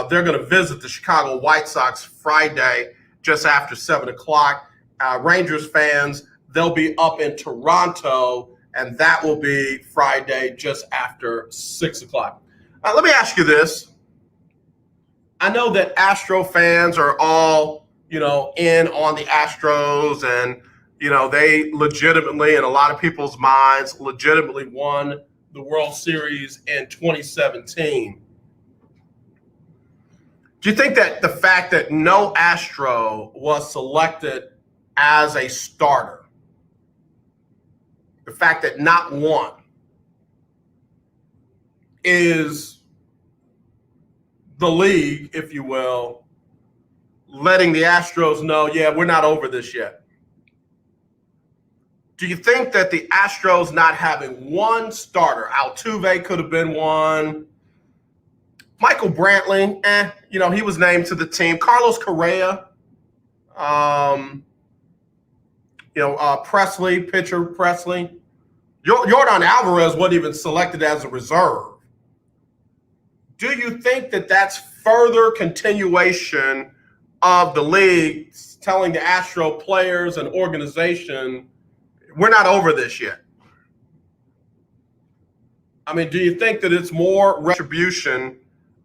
They're going to visit the Chicago White Sox Friday just after 7 o'clock. Rangers fans, they'll be up in Toronto, and that will be Friday just after 6 o'clock. Let me ask you this. I know that Astro fans are all, in on the Astros, and, they legitimately, in a lot of people's minds, legitimately won the World Series in 2017. Do you think that the fact that no Astro was selected as a starter, the fact that not one, is the league, if you will, letting the Astros know, yeah, we're not over this yet? Do you think that the Astros not having one starter, Altuve could have been one, Michael Brantley, he was named to the team, Carlos Correa, Presley, pitcher Presley, Yordan Alvarez wasn't even selected as a reserve. Do you think that that's further continuation of the league telling the Astro players and organization, we're not over this yet? I mean, do you think that it's more retribution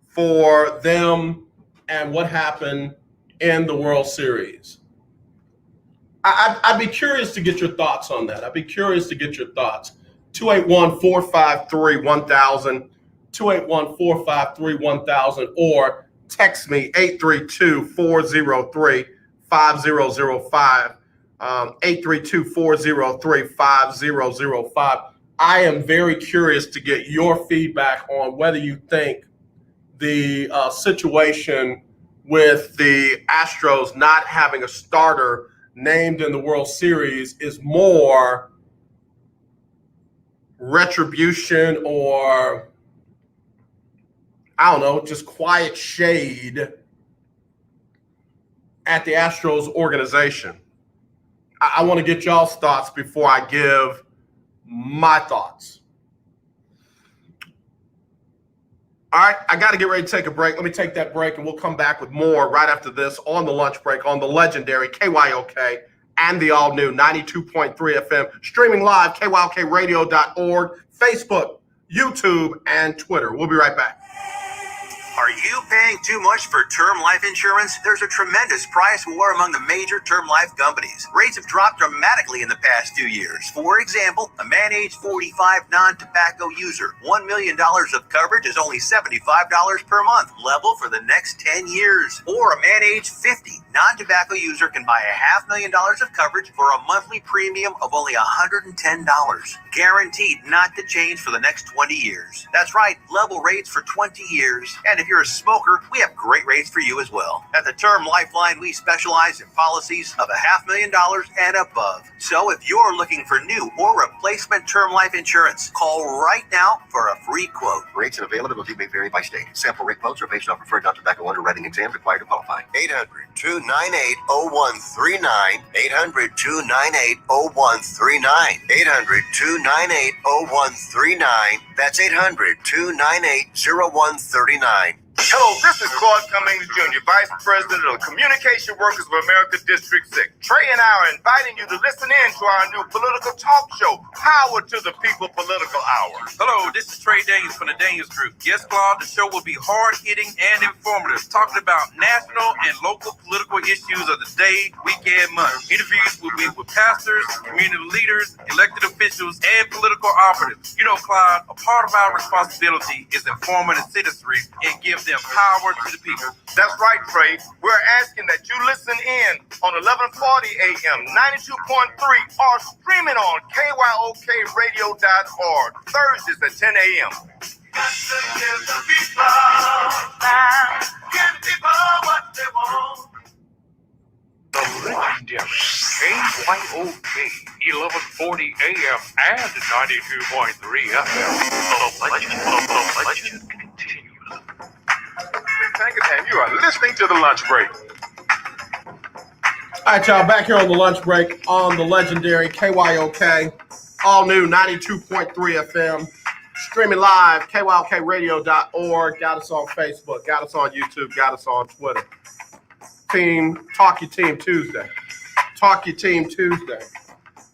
for them and what happened in the World Series? I'd be curious to get your thoughts on that. 281-453-1000, 281-453-1000, or text me 832-403-5005, 832-403-5005. I am very curious to get your feedback on whether you think the situation with the Astros not having a starter named in the World Series is more retribution or, I don't know, just quiet shade at the Astros organization. I want to get y'all's thoughts before I give my thoughts. All right, I got to get ready to take a break. Let me take that break, and we'll come back with more right after this on the lunch break on the legendary KYOK and the all-new 92.3 FM, streaming live, KYOKradio.org, Facebook, YouTube, and Twitter. We'll be right back. Are you paying too much for term life insurance? There's a tremendous price war among the major term life companies. Rates have dropped dramatically in the past 2 years. For example, a man age 45 non-tobacco user, $1 million of coverage is only $75 per month, level for the next 10 years. Or a man age 50 non-tobacco user can buy $500,000 of coverage for a monthly premium of only $110. Guaranteed not to change for the next 20 years. That's right, level rates for 20 years. And if you're a smoker, we have great rates for you as well. At the Term Lifeline, we specialize in policies of $500,000 and above. So if you're looking for new or replacement term life insurance, call right now for a free quote. Rates and availability may vary by state. Sample rate quotes are based on preferred non-tobacco underwriting exams required to qualify. 800-298-0139. 800-298-0139. 800-298-0139. That's 800-298-0139. Hello, this is Claude Cummings Jr., Vice President of the Communication Workers of America District 6. Trey and I are inviting you to listen in to our new political talk show, Power to the People Political Hour. Hello, this is Trey Daniels from the Daniels Group. Yes, Claude, the show will be hard-hitting and informative, talking about national and local political issues of the day, week, and month. Interviews will be with pastors, community leaders, elected officials, and political operatives. You know, Claude, a part of our responsibility is informing the citizenry and give them power to the people. That's right, Trey. We're asking that you listen in on 1140 AM, 92.3, or streaming on KYOKradio.org, Thursdays at 10 a.m. Listen to the people now. Give the people what they want. The legendary KYOK 1140 AM and 92.3 FM. The legend continues. Tankatam, you are listening to the lunch break. All right, y'all, back here on the lunch break on the legendary KYOK, all new 92.3 FM, streaming live, KYOKradio.org. Got us on Facebook, got us on YouTube, got us on Twitter. Talk Your Team Tuesday. Talk Your Team Tuesday.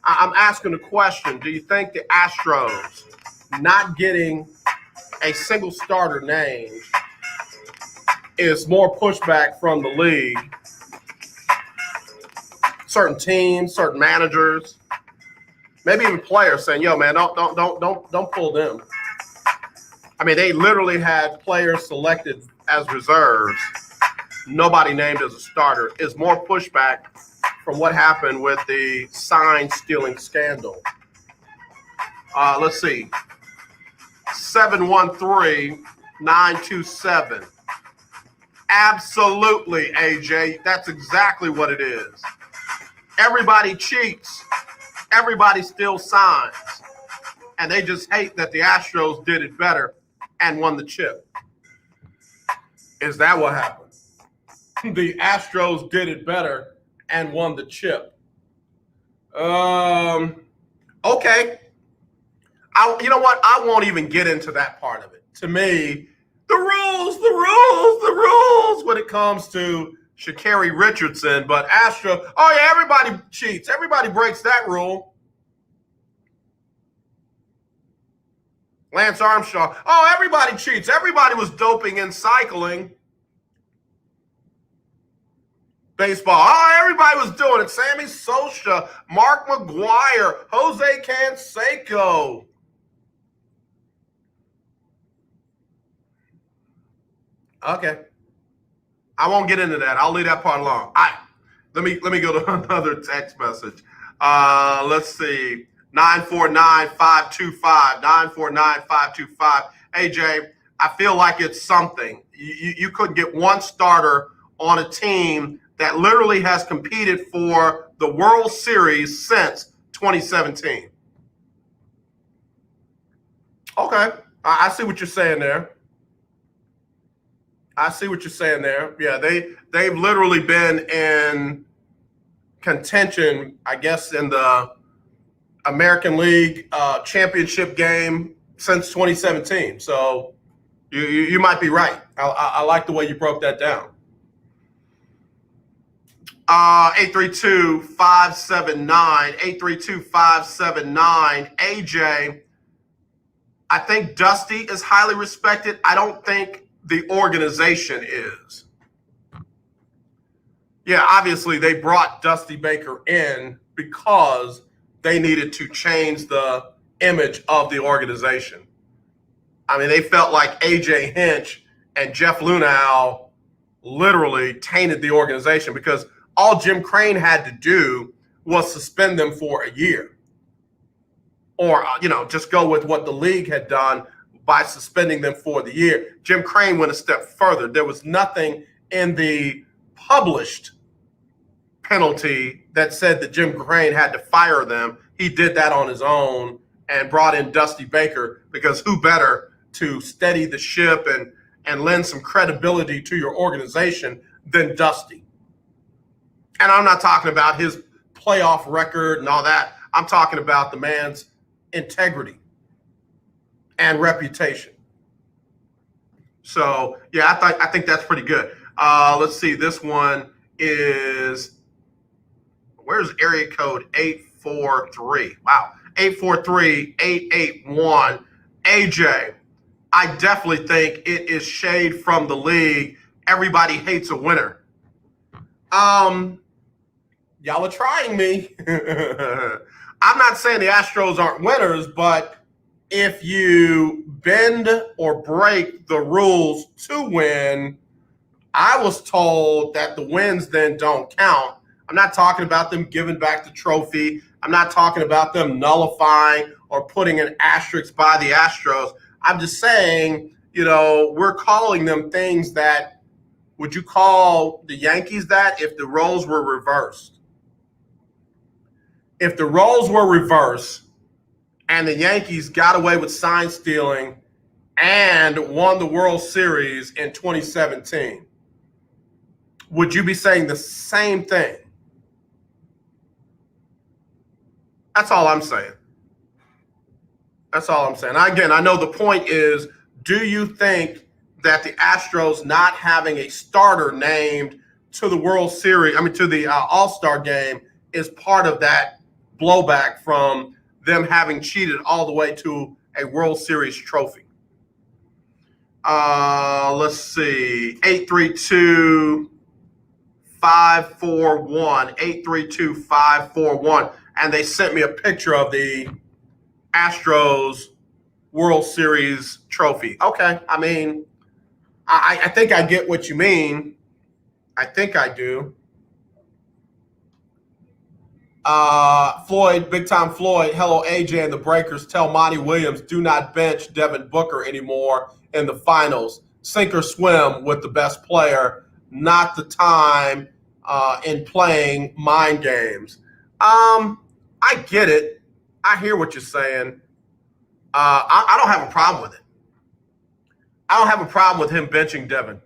I'm asking a question. Do you think the Astros not getting a single starter named is more pushback from the league, certain teams, certain managers, maybe even players saying, "Yo, man, don't pull them." I mean, they literally had players selected as reserves nobody named as a starter is more pushback from what happened with the sign stealing scandal. Let's see. 713-927. Absolutely, AJ. That's exactly what it is. Everybody cheats. Everybody steals signs. And they just hate that the Astros did it better and won the chip. Is that what happened? The Astros did it better and won the chip. Okay. You know what? I won't even get into that part of it. To me, the rules when it comes to Sha'Carri Richardson, but Astro, oh yeah, everybody cheats. Everybody breaks that rule. Lance Armstrong, oh, everybody cheats. Everybody was doping in cycling. Baseball, oh, everybody was doing it. Sammy Sosa, Mark McGwire, Jose Canseco. Okay. I won't get into that. I'll leave that part alone. Let me go to another text message. Let's see. 949-525. 949-525. AJ, I feel like it's something. You couldn't get one starter on a team that literally has competed for the World Series since 2017. Okay. I see what you're saying there. Yeah, they've literally been in contention, I guess, in the American League championship game since 2017. So you might be right. I like the way you broke that down. 832-579. 832-579. AJ, I think Dusty is highly respected. I don't think the organization is. Yeah, obviously they brought Dusty Baker in because they needed to change the image of the organization. I mean, they felt like AJ Hinch and Jeff Lunau literally tainted the organization because all Jim Crane had to do was suspend them for a year. Or, just go with what the league had done by suspending them for the year. Jim Crane went a step further. There was nothing in the published penalty that said that Jim Crane had to fire them. He did that on his own and brought in Dusty Baker because who better to steady the ship and lend some credibility to your organization than Dusty? And I'm not talking about his playoff record and all that. I'm talking about the man's integrity and reputation. So, yeah, I think that's pretty good. Let's see. This one is, where's area code 843? Wow. 843-881. AJ, I definitely think it is shade from the league. Everybody hates a winner. Y'all are trying me. I'm not saying the Astros aren't winners, but if you bend or break the rules to win, I was told that the wins then don't count. I'm not talking about them giving back the trophy. I'm not talking about them nullifying or putting an asterisk by the Astros. I'm just saying, we're calling them things that, would you call the Yankees that if the roles were reversed? If the roles were reversed and the Yankees got away with sign stealing and won the World Series in 2017, would you be saying the same thing? That's all I'm saying. Again, I know the point is, do you think that the Astros not having a starter named to the World Series, to the All-Star game is part of that blowback from them having cheated all the way to a World Series trophy? Let's see. 832-541. 832-541. And they sent me a picture of the Astros World Series trophy. Okay. I think I get what you mean. I think I do. Floyd, Big Time Floyd, hello AJ and the Breakers. Tell Monty Williams do not bench Devin Booker anymore in the finals. Sink or swim with the best player, not the time in playing mind games. I get it. I hear what you're saying. I don't have a problem with it. I don't have a problem with him benching Devin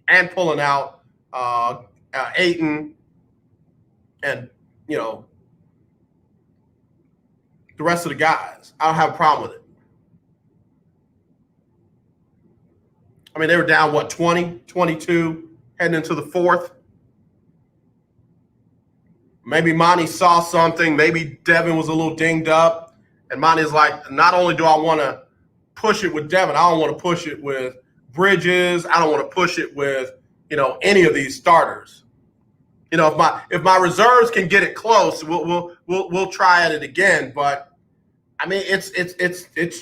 and pulling out Ayton and, you know, the rest of the guys. I don't have a problem with it. I mean, they were down, 20, 22, heading into the fourth. Maybe Monty saw something. Maybe Devin was a little dinged up. And Monty's like, not only do I want to push it with Devin, I don't want to push it with Bridges. I don't want to push it with, any of these starters. If my reserves can get it close, we'll try at it again. But I mean, it's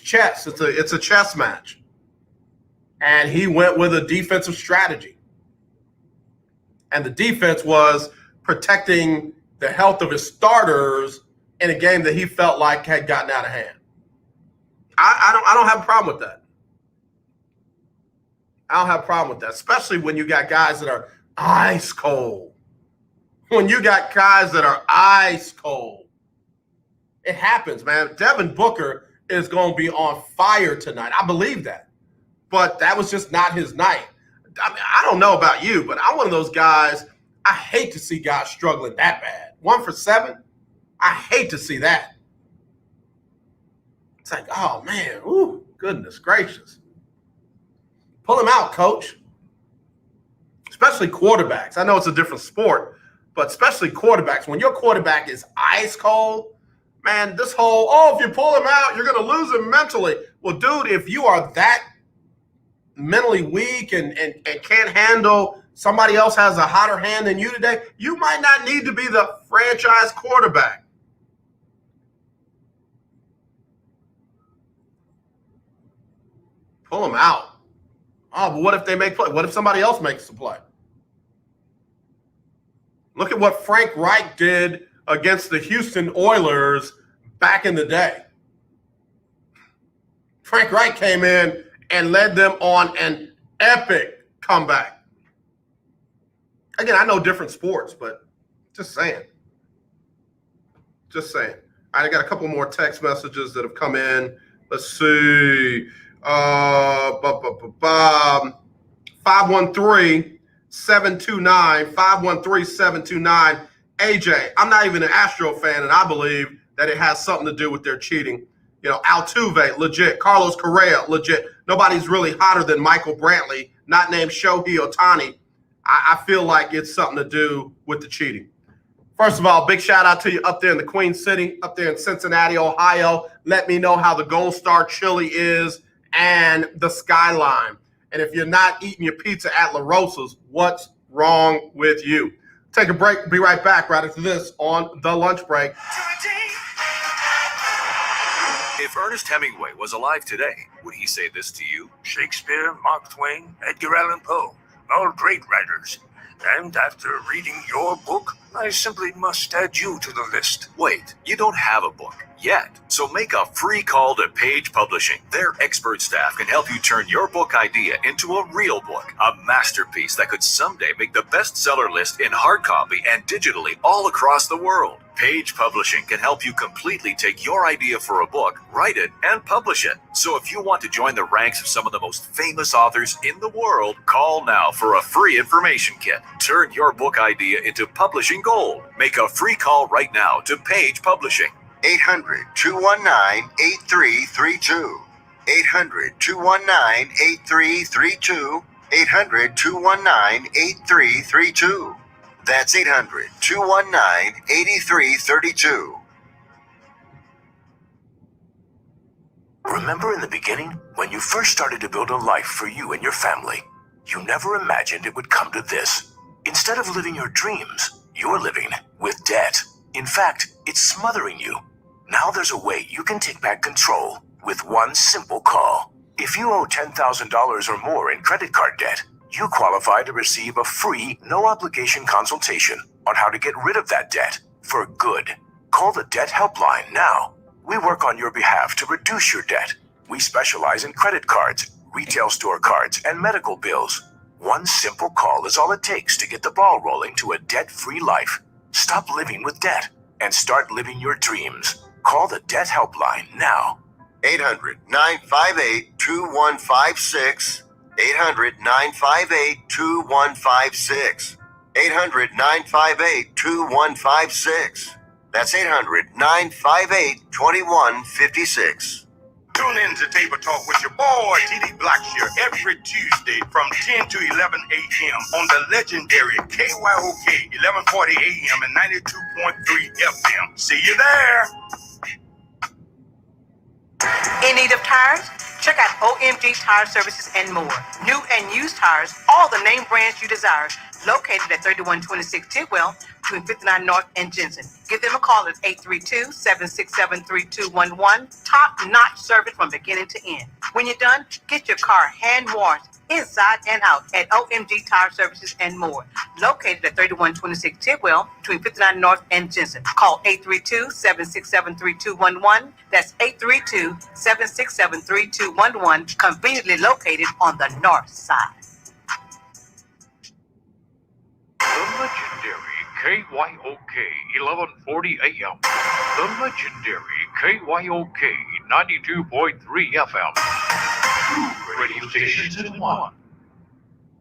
chess. It's a chess match, and he went with a defensive strategy, and the defense was protecting the health of his starters in a game that he felt like had gotten out of hand. I don't have a problem with that. I don't have a problem with that, especially when you got guys that are ice cold. When you got guys that are ice cold. It happens, man. Devin Booker is going to be on fire tonight. I believe that. But that was just not his night. I mean, I don't know about you, but I'm one of those guys, I hate to see guys struggling that bad. 1 for 7? I hate to see that. It's like, oh, man, ooh, goodness gracious. Pull him out, coach. Especially quarterbacks. I know it's a different sport, but especially quarterbacks. When your quarterback is ice cold, man, this whole, if you pull him out, you're going to lose him mentally. Well, dude, if you are that mentally weak and can't handle somebody else has a hotter hand than you today, you might not need to be the franchise quarterback. Pull him out. Oh, but what if they make play? What if somebody else makes the play? Look at what Frank Reich did against the Houston Oilers back in the day. Frank Reich came in and led them on an epic comeback. Again, I know different sports, but just saying. Just saying. All right, I got a couple more text messages that have come in. Let's see. 513-729. AJ, I'm not even an Astro fan, and I believe that it has something to do with their cheating. Altuve, legit. Carlos Correa, legit. Nobody's really hotter than Michael Brantley, not named Shohei Ohtani. I feel like it's something to do with the cheating. First of all, big shout out to you up there in the Queen City, up there in Cincinnati, Ohio. Let me know how the Gold Star chili is and the skyline. And if you're not eating your pizza at La Rosa's, what's wrong with you? Take a break. Be right back right after this on The Lunch Break. If Ernest Hemingway was alive today, would he say this to you? Shakespeare, Mark Twain, Edgar Allan Poe, all great writers. And after reading your book, I simply must add you to the list. Wait, you don't have a book yet. So make a free call to Page Publishing. Their expert staff can help you turn your book idea into a real book, a masterpiece that could someday make the bestseller list in hard copy and digitally all across the world. Page Publishing can help you completely take your idea for a book, write it, and publish it. So if you want to join the ranks of some of the most famous authors in the world, call now for a free information kit. Turn your book idea into publishing gold. Make a free call right now to Page Publishing. 800-219-8332. 800-219-8332. 800-219-8332. That's 800-219-8332. Remember in the beginning, when you first started to build a life for you and your family, you never imagined it would come to this. Instead of living your dreams, you're living with debt. In fact, it's smothering you. Now there's a way you can take back control with one simple call. If you owe $10,000 or more in credit card debt, you qualify to receive a free, no-obligation consultation on how to get rid of that debt for good. Call the Debt Helpline now. We work on your behalf to reduce your debt. We specialize in credit cards, retail store cards, and medical bills. One simple call is all it takes to get the ball rolling to a debt-free life. Stop living with debt and start living your dreams. Call the Debt Helpline now. 800-958-2156. 800-958-2156. 800-958-2156. That's 800-958-2156. Tune in to Table Talk with your boy, TD Blackshear, every Tuesday from 10 to 11 a.m. on the legendary KYOK 1140 a.m. and 92.3 FM. See you there. In need of tires? Check out OMG Tire Services and more. New and used tires, all the name brands you desire. Located at 3126 Tidwell, between 59 North and Jensen. Give them a call at 832-767-3211. Top-notch service from beginning to end. When you're done, get your car hand-washed inside and out at OMG Tire Services and more. Located at 3126 Tidwell, between 59 North and Jensen. Call 832-767-3211. That's 832-767-3211. Conveniently located on the north side. The legendary KYOK 1140 AM. The legendary KYOK 92.3 FM. Two radio stations in one.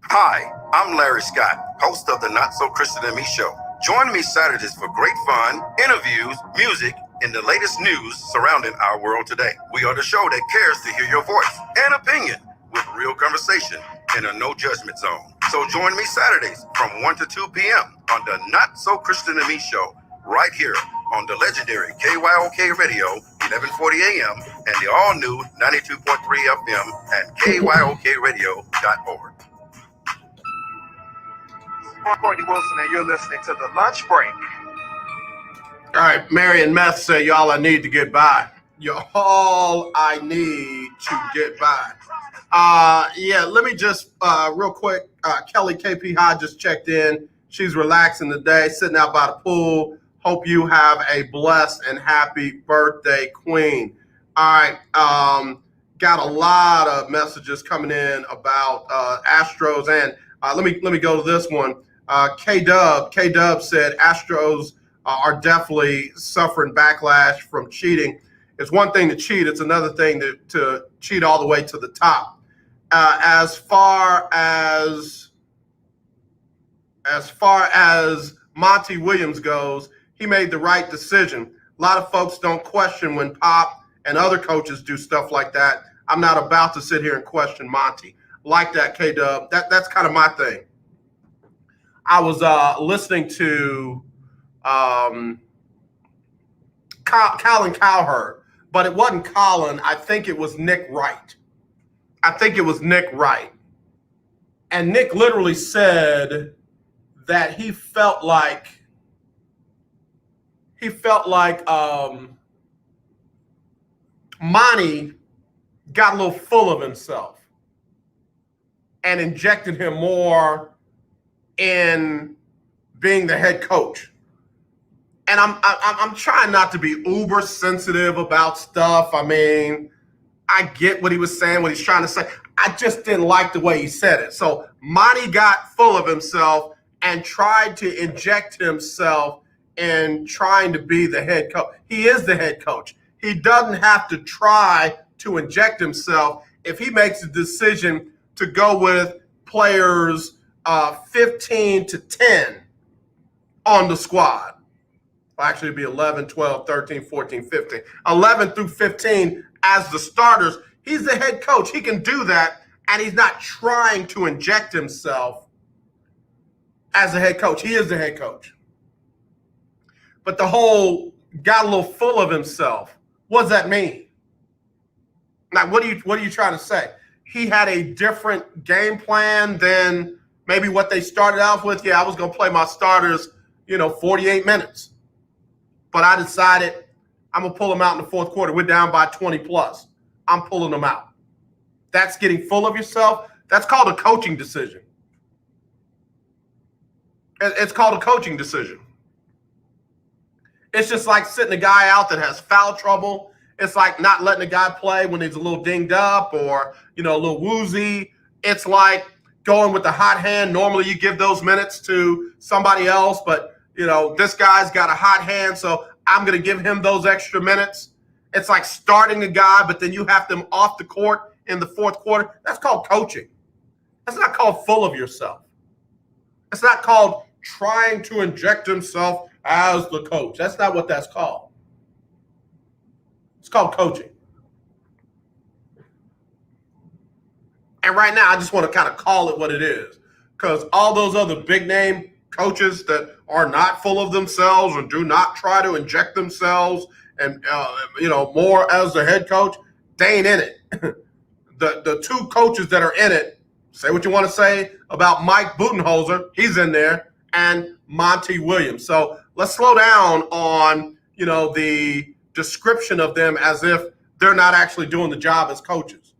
Hi, I'm Larry Scott, host of the Not So Christian and Me Show. Join me Saturdays for great fun, interviews, music, and the latest news surrounding our world today. We are the show that cares to hear your voice and opinion with real conversation in a no judgment zone. So join me Saturdays from 1 to 2 p.m. on the Not So Christian and Me Show, right here on the legendary KYOK Radio, 1140 a.m. and the all-new 92.3 FM at KYOKradio.org. I'm Courtney Wilson, and you're listening to The Lunch Break. All right, Mary and Meth say, y'all I need to get by. You're all I need to get by. Yeah, let me just real quick. Kelly KP High just checked in. She's relaxing today, sitting out by the pool. Hope you have a blessed and happy birthday, Queen. All right, got a lot of messages coming in about Astros, and let me go to this one. K-Dub said Astros are definitely suffering backlash from cheating. It's one thing to cheat; it's another thing to cheat all the way to the top. As far as Monty Williams goes, he made the right decision. A lot of folks don't question when Pop and other coaches do stuff like that. I'm not about to sit here and question Monty. Like that, K-Dub. That's kind of my thing. I was listening to Colin Cowherd, but it wasn't Colin. I think it was Nick Wright. And Nick literally said that he felt like Monty got a little full of himself and injected him more in being the head coach. And I'm trying not to be uber sensitive about stuff. I mean, I get what he was saying, what he's trying to say. I just didn't like the way he said it. So Monty got full of himself and tried to inject himself in trying to be the head coach. He is the head coach. He doesn't have to try to inject himself if he makes a decision to go with players 15 to 10 on the squad. Well, actually, it'd be 11, 12, 13, 14, 15. 11 through 15 as the starters. He's the head coach. He can do that, and he's not trying to inject himself as a head coach. He is the head coach. But the whole got a little full of himself, what does that mean? Now, what are you trying to say? He had a different game plan than maybe what they started out with. Yeah, I was going to play my starters, 48 minutes. But I decided I'm going to pull them out in the fourth quarter. We're down by 20 plus. I'm pulling them out. That's getting full of yourself. That's called a coaching decision. It's called a coaching decision. It's just like sitting a guy out that has foul trouble. It's like not letting a guy play when he's a little dinged up or, a little woozy. It's like going with the hot hand. Normally you give those minutes to somebody else, but, this guy's got a hot hand, so I'm going to give him those extra minutes. It's like starting a guy, but then you have them off the court in the fourth quarter. That's called coaching. That's not called full of yourself. It's not called trying to inject himself as the coach. That's not what that's called. It's called coaching. And right now, I just want to kind of call it what it is, because all those other big name coaches that are not full of themselves and do not try to inject themselves and, more as the head coach, they ain't in it. The two coaches that are in it, say what you want to say about Mike Budenholzer, he's in there, and Monty Williams. So let's slow down on, the description of them as if they're not actually doing the job as coaches.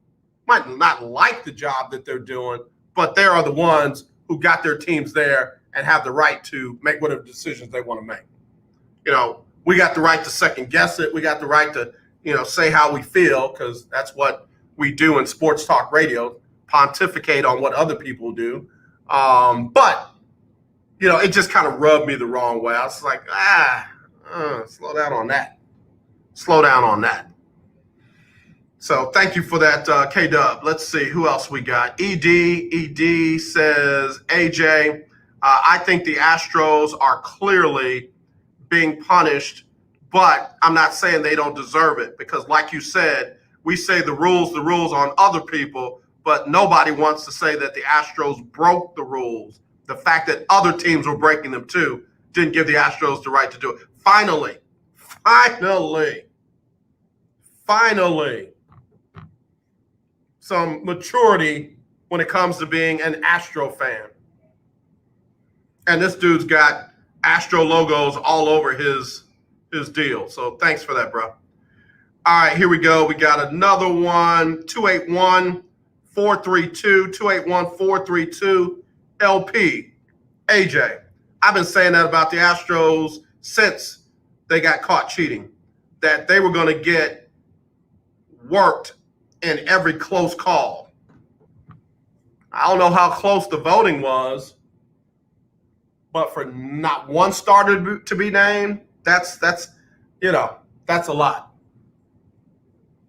Might not like the job that they're doing, but they are the ones who got their teams there and have the right to make whatever decisions they want to make. We got the right to second guess it. We got the right to, say how we feel, because that's what we do in sports talk radio, pontificate on what other people do. But it just kind of rubbed me the wrong way. I was like, slow down on that. Slow down on that. So thank you for that, K-Dub. Let's see who else we got. ED says, AJ, I think the Astros are clearly being punished, but I'm not saying they don't deserve it, because like you said, we say the rules on other people, but nobody wants to say that the Astros broke the rules. The fact that other teams were breaking them too didn't give the Astros the right to do it. Finally, some maturity when it comes to being an Astro fan. And this dude's got Astro logos all over his deal. So thanks for that, bro. All right, here we go. We got another one, 281-432 LP. AJ, I've been saying that about the Astros since they got caught cheating, that they were going to get worked in every close call. I don't know how close the voting was, but for not one starter to be named, that's a lot.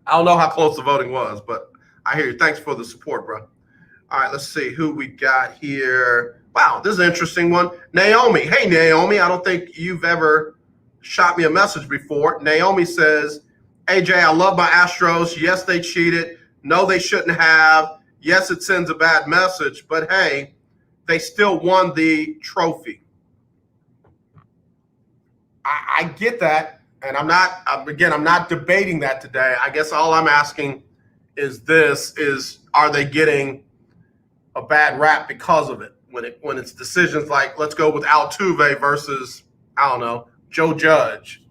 I don't know how close the voting was, but I hear you. Thanks for the support, bro. All right, let's see who we got here. Wow, this is an interesting one. Naomi. Hey, Naomi, I don't think you've ever shot me a message before. Naomi says, AJ, I love my Astros. Yes, they cheated. No, they shouldn't have. Yes, it sends a bad message, but hey, they still won the trophy. I get that, and I'm not debating that today. I guess all I'm asking is are they getting a bad rap because of it? When it's decisions like, let's go with Altuve versus, I don't know, Joe Judge.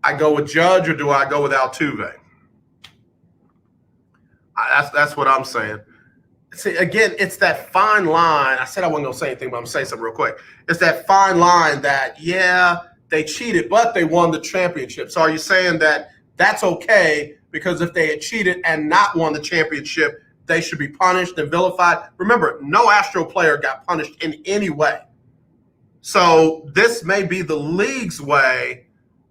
I go with Judge, or do I go with Altuve? That's what I'm saying. See, again, it's that fine line. I said I wasn't going to say anything, but I'm going to say something real quick. It's that fine line that, yeah, they cheated, but they won the championship. So are you saying that that's okay, because if they had cheated and not won the championship, they should be punished and vilified? Remember, no Astro player got punished in any way. So this may be the league's way,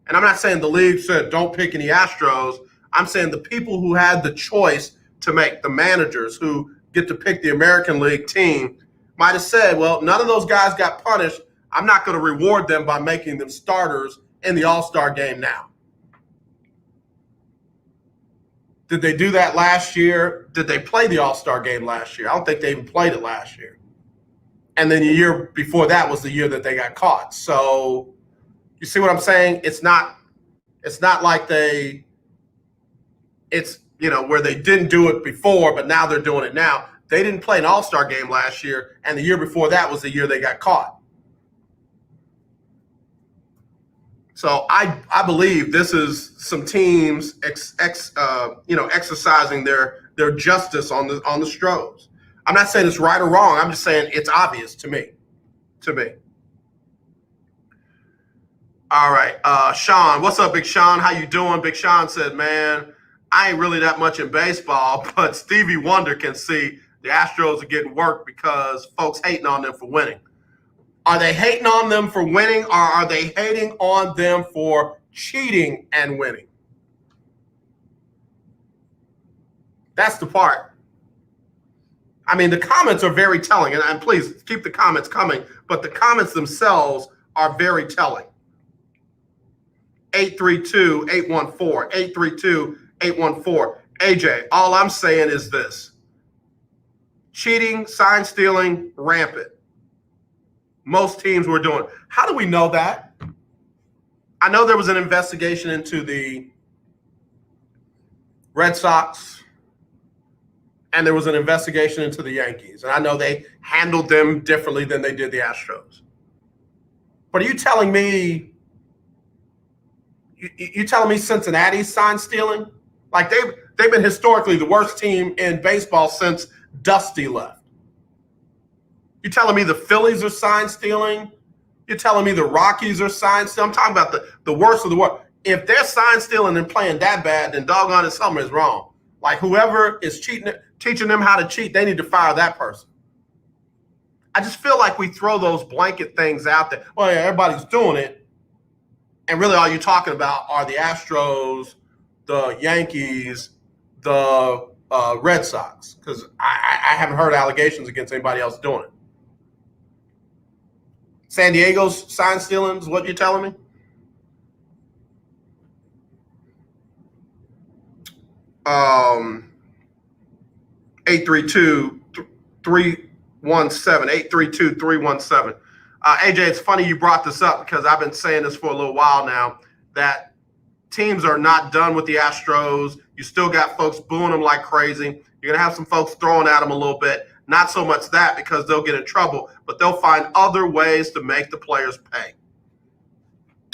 and I'm not saying the league said don't pick any Astros. I'm saying the people who had the choice to make, the managers who get to pick the American League team, might have said, well, none of those guys got punished. I'm not going to reward them by making them starters in the All-Star game now. Did they do that last year? Did they play the All-Star game last year? I don't think they even played it last year. And then the year before that was the year that they got caught. So you see what I'm saying? It's not like where they didn't do it before, but now they're doing it now. They didn't play an All-Star game last year, and the year before that was the year they got caught. So I believe this is some teams exercising their justice on the Stros. I'm not saying it's right or wrong. I'm just saying it's obvious to me. to me. All right, Sean, what's up, Big Sean? How you doing? Big Sean said, man, I ain't really that much in baseball, but Stevie Wonder can see the Astros are getting worked because folks hating on them for winning. Are they hating on them for winning, or are they hating on them for cheating and winning? That's the part. I mean, the comments are very telling, and please keep the comments coming, but the comments themselves are very telling. 832-814, 832-814. AJ, all I'm saying is this. Cheating, sign stealing, rampant. Most teams were doing. How do we know that? I know there was an investigation into the Red Sox, and there was an investigation into the Yankees. And I know they handled them differently than they did the Astros. But are you telling me Cincinnati's sign stealing? Like they've been historically the worst team in baseball since Dusty left. You're telling me the Phillies are sign stealing? You're telling me the Rockies are sign stealing? I'm talking about the worst of the worst. If they're sign stealing and playing that bad, then doggone it, something is wrong. Like whoever is teaching them how to cheat, they need to fire that person. I just feel like we throw those blanket things out there. Well, yeah, everybody's doing it. And really all you're talking about are the Astros, the Yankees, the Red Sox, because I haven't heard allegations against anybody else doing it. San Diego's sign stealing is what you're telling me? Um, 832-317. AJ, it's funny you brought this up because I've been saying this for a little while now, that teams are not done with the Astros. You still got folks booing them like crazy. You're going to have some folks throwing at them a little bit. Not so much that because they'll get in trouble, but they'll find other ways to make the players pay.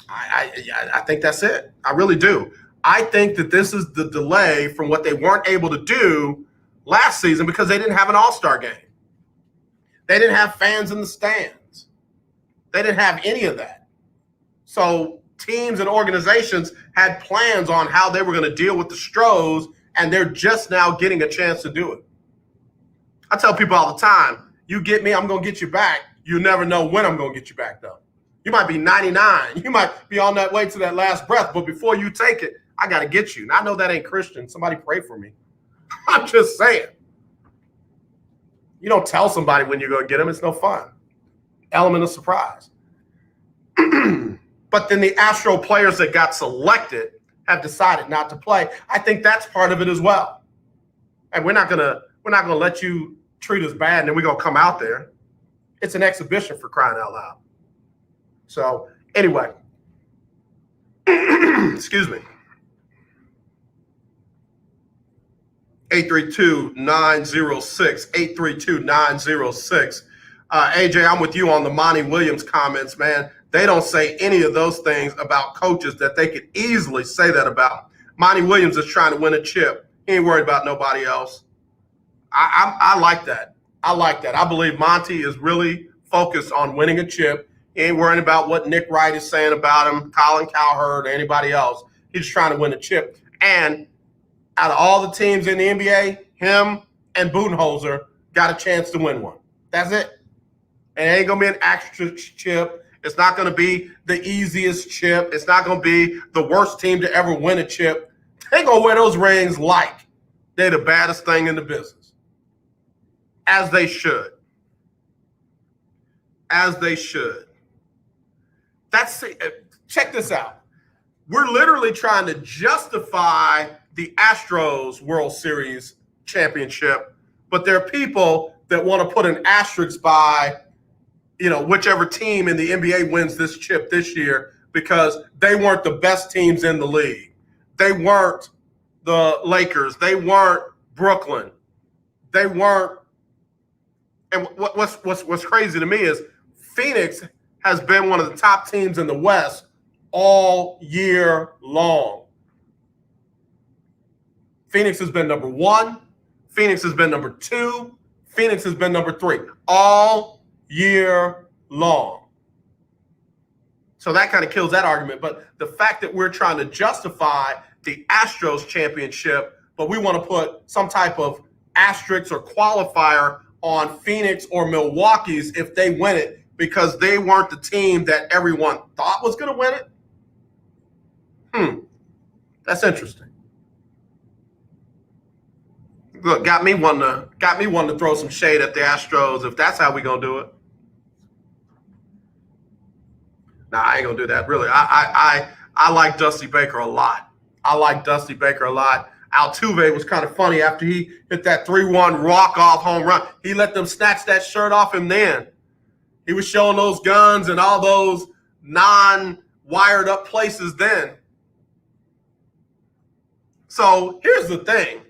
I think that's it. I really do. I think that this is the delay from what they weren't able to do last season because they didn't have an all-star game. They didn't have fans in the stands. They didn't have any of that. So teams and organizations had plans on how they were going to deal with the Stros, and they're just now getting a chance to do it. I tell people all the time, you get me, I'm going to get you back. You never know when I'm going to get you back, though. You might be 99. You might be on that way to that last breath, but before you take it, I got to get you. And I know that ain't Christian. Somebody pray for me. I'm just saying. You don't tell somebody when you're going to get them. It's no fun. Element of surprise. But then the Astro players that got selected have decided not to play. I think that's part of it as well. And we're not gonna let you treat us bad and then we're gonna come out there. It's an exhibition, for crying out loud. So anyway, excuse me. 832-906. AJ, I'm with you on the Monty Williams comments, man. They don't say any of those things about coaches that they could easily say that about. Monty Williams is trying to win a chip. He ain't worried about nobody else. I like that. I like that. I believe Monty is really focused on winning a chip. He ain't worrying about what Nick Wright is saying about him, Colin Cowherd, or anybody else. He's just trying to win a chip. And out of all the teams in the NBA, him and Budenholzer got a chance to win one. That's it. And it ain't going to be an extra chip. It's not going to be the easiest chip. It's not going to be the worst team to ever win a chip. They're going to wear those rings like they're the baddest thing in the business. As they should. As they should. Check this out. We're literally trying to justify the Astros World Series championship, but there are people that want to put an asterisk by, whichever team in the NBA wins this chip this year because they weren't the best teams in the league. They weren't the Lakers. They weren't Brooklyn. They weren't. And what's crazy to me is Phoenix has been one of the top teams in the West all year long. Phoenix has been number 1. Phoenix has been number 2. Phoenix has been number 3 all year long. So that kind of kills that argument. But the fact that we're trying to justify the Astros championship, but we want to put some type of asterisk or qualifier on Phoenix or Milwaukee's if they win it because they weren't the team that everyone thought was going to win it. That's interesting. Look, got me wanting to throw some shade at the Astros if that's how we gonna do it. Nah, I ain't gonna do that. Really, I like Dusty Baker a lot. Altuve was kind of funny after he hit that 3-1 walk-off home run. He let them snatch that shirt off him then. He was showing those guns and all those non-wired up places then. So here's the thing.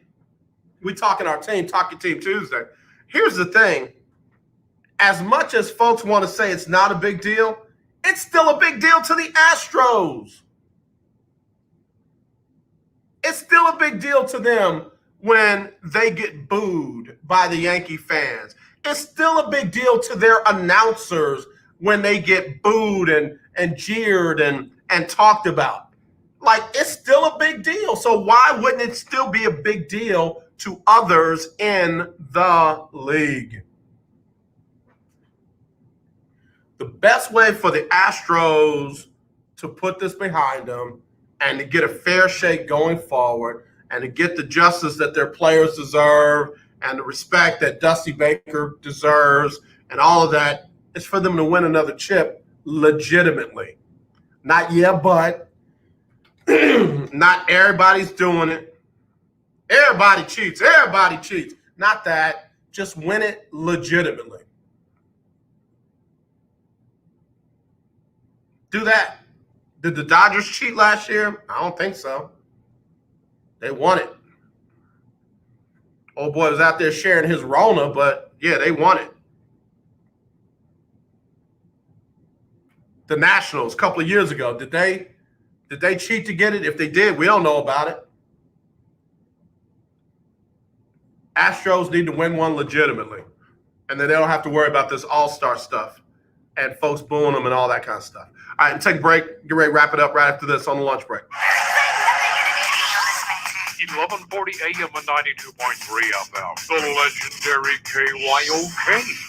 We talking Team Tuesday. Here's the thing. As much as folks want to say it's not a big deal, it's still a big deal to the Astros. It's still a big deal to them when they get booed by the Yankee fans. It's still a big deal to their announcers when they get booed and jeered and talked about. Like, it's still a big deal. So why wouldn't it still be a big deal to others in the league? The best way for the Astros to put this behind them and to get a fair shake going forward and to get the justice that their players deserve and the respect that Dusty Baker deserves and all of that is for them to win another chip legitimately. Not yet, but not everybody's doing it. Everybody cheats. Not that. Just win it legitimately. Do that. Did the Dodgers cheat last year? I don't think so. They won it. Old boy was out there sharing his Rona, but yeah, they won it. The Nationals a couple of years ago, did they cheat to get it? If they did, we don't know about it. Astros need to win one legitimately. And then they don't have to worry about this all-star stuff and folks booing them and all that kind of stuff. All right, take a break. Get ready to wrap it up right after this on the lunch break. 1140 AM and 92.3 FM. The legendary KYOK.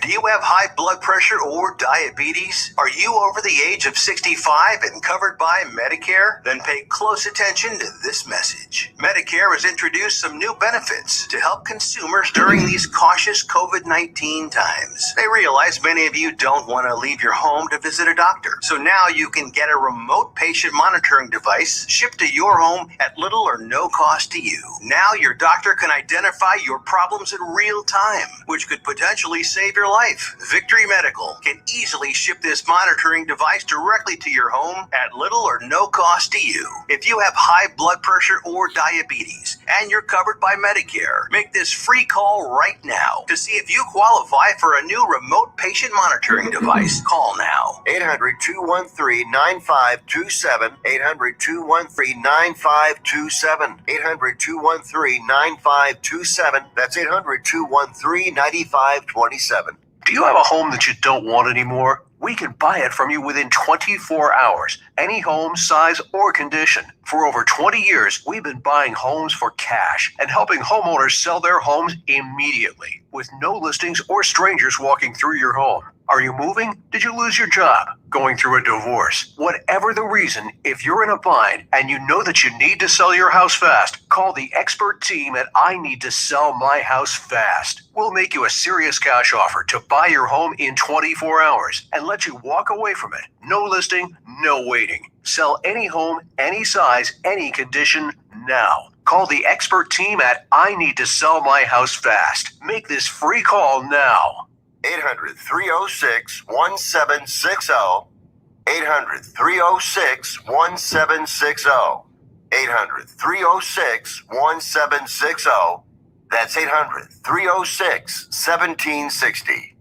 Do you have high blood pressure or diabetes? Are you over the age of 65 and covered by Medicare? Then pay close attention to this message. Medicare has introduced some new benefits to help consumers during these cautious COVID-19 times. They realize many of you don't want to leave your home to visit a doctor. So now you can get a remote patient monitoring device shipped to your home at little or no cost to you. Now your doctor can identify your problems in real time, which could potentially save your life. Victory Medical can easily ship this monitoring device directly to your home at little or no cost to you. If you have high blood pressure or diabetes and you're covered by Medicare, make this free call right now to see if you qualify for a new remote patient monitoring device. Call now. 800-213-9527. 800-213-9527. 800-213-9527. That's 800-213-9527. Do you have a home that you don't want anymore? We can buy it from you within 24 hours. Any home, size, or condition. For over 20 years, we've been buying homes for cash and helping homeowners sell their homes immediately with no listings or strangers walking through your home. Are you moving? Did you lose your job? Going through a divorce? Whatever the reason, if you're in a bind and you know that you need to sell your house fast, call the expert team at I Need to Sell My House Fast. We'll make you a serious cash offer to buy your home in 24 hours and let you walk away from it. No listing, no waiting. Sell any home, any size, any condition now. Call the expert team at I Need to Sell My House Fast. Make this free call now. 800-306-1760. 800-306-1760. 800-306-1760. That's 800-306-1760.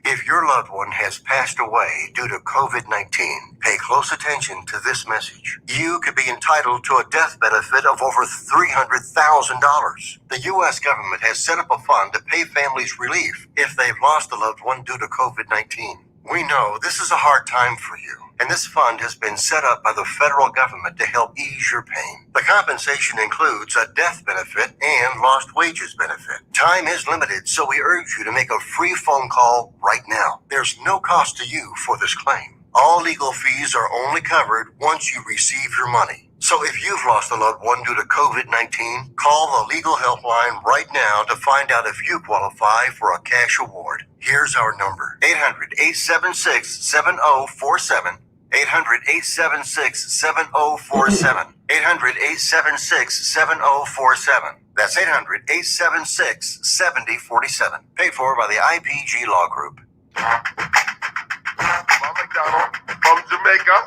If If your loved one has passed away due to COVID-19, pay close attention to this message. You could be entitled to a death benefit of over $300,000. The U.S. government has set up a fund to pay families relief if they've lost a loved one due to COVID-19. We know this is a hard time for you, and this fund has been set up by the federal government to help ease your pain. The compensation includes a death benefit and lost wages benefit. Time is limited, so we urge you to make a free phone call right now. There's no cost to you for this claim. All legal fees are only covered once you receive your money. So if you've lost a loved one due to COVID-19, call the legal helpline right now to find out if you qualify for a cash award. Here's our number: 800-876-7047. 800-876-7047. 800-876-7047. That's 800-876-7047. Paid for by the IPG Law Group. McDonald from Jamaica,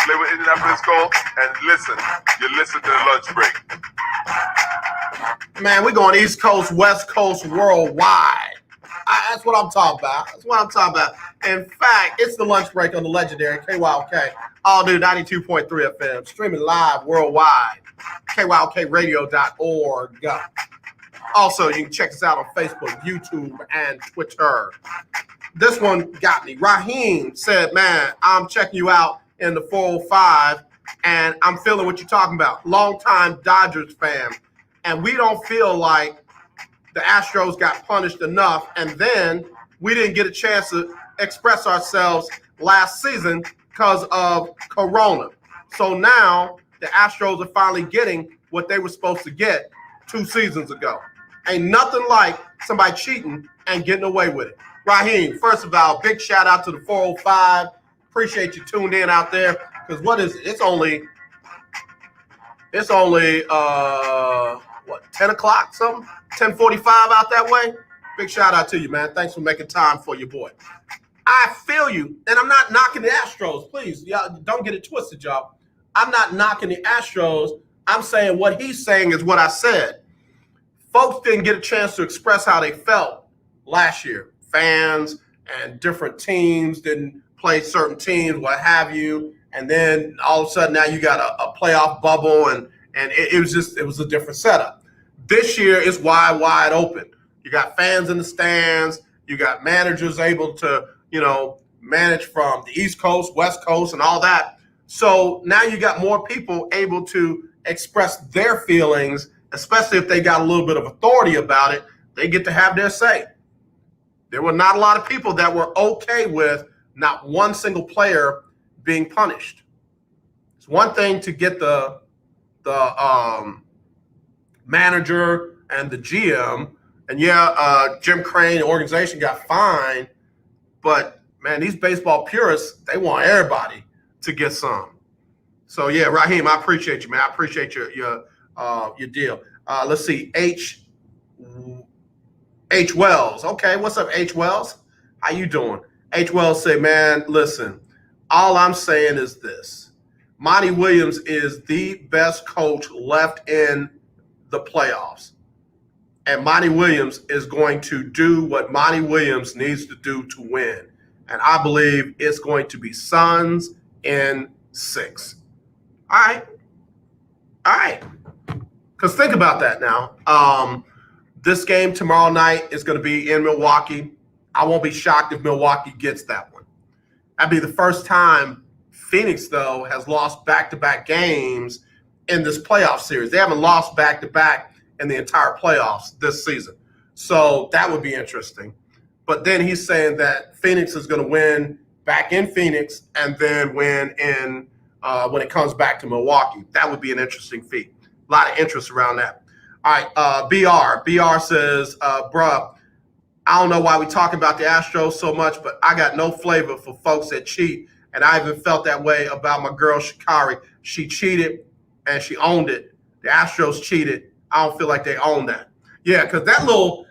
live in Indianapolis, Cole, and listen. You listen to the lunch break. Man, we're going East Coast, West Coast, worldwide. That's what I'm talking about. In fact, it's the lunch break on the legendary KYOK. All new 92.3 FM, streaming live worldwide. KYOKradio.org. Also, you can check us out on Facebook, YouTube, and Twitter. This one got me. Raheem said, man, I'm checking you out in the 405, and I'm feeling what you're talking about. Longtime Dodgers fan. And we don't feel like the Astros got punished enough, and then we didn't get a chance to express ourselves last season because of Corona. So now the Astros are finally getting what they were supposed to get 2 seasons ago. Ain't nothing like somebody cheating and getting away with it. Raheem, first of all, big shout out to the 405. Appreciate you tuned in out there. Because what is it? It's only 10 o'clock something? 10:45 out that way? Big shout out to you, man. Thanks for making time for your boy. I feel you, and I'm not knocking the Astros. Please, y'all don't get it twisted, y'all. I'm not knocking the Astros. I'm saying what he's saying is what I said. Folks didn't get a chance to express how they felt last year. Fans and different teams didn't play certain teams, what have you. And then all of a sudden now you got a playoff bubble, and it was a different setup. This year is wide open. You got fans in the stands. You got managers able to, manage from the East Coast, West Coast, and all that. So now you got more people able to express their feelings, especially if they got a little bit of authority about it. They get to have their say. There were not a lot of people that were okay with not one single player being punished. It's one thing to get the manager and the GM, and Jim Crane, the organization, got fined, but man, these baseball purists, they want everybody to get some. So yeah, Raheem, I appreciate you, man. I appreciate your deal. Let's see, H Wells. Okay, what's up, H Wells? How you doing? H Wells say, man, listen, all I'm saying is this. Monty Williams is the best coach left in the playoffs. And Monty Williams is going to do what Monty Williams needs to do to win. And I believe it's going to be Suns in 6. All right. Because think about that now. This game tomorrow night is going to be in Milwaukee. I won't be shocked if Milwaukee gets that one. That'd be the first time Phoenix, though, has lost back-to-back games in this playoff series. They haven't lost back-to-back in the entire playoffs this season. So that would be interesting. But then he's saying that Phoenix is going to win back in Phoenix and then win in when it comes back to Milwaukee. That would be an interesting feat. A lot of interest around that. All right, BR says, bruh, I don't know why we talking about the Astros so much, but I got no flavor for folks that cheat. And I even felt that way about my girl, Shikari. She cheated, and she owned it. The Astros cheated. I don't feel like they own that. Yeah, because that little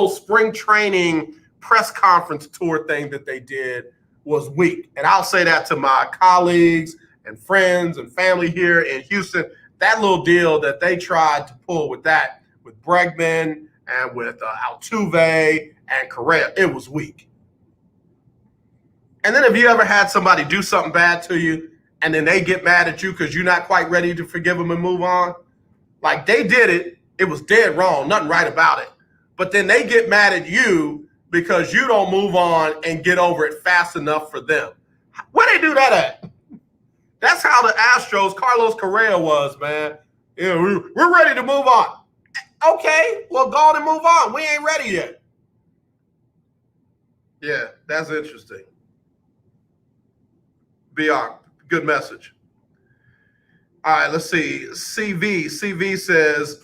spring training press conference tour thing that they did was weak. And I'll say that to my colleagues and friends and family here in Houston. That little deal that they tried to pull with Bregman and with Altuve and Correa, it was weak. And then have you ever had somebody do something bad to you and then they get mad at you because you're not quite ready to forgive them and move on? Like they did it. It was dead wrong. Nothing right about it. But then they get mad at you because you don't move on and get over it fast enough for them. Where they do that at? That's how the Astros, Carlos Correa was, man. Yeah, we're ready to move on. Okay, well, go on and move on. We ain't ready yet. Yeah, that's interesting. BR, good message. All right, let's see. CV says,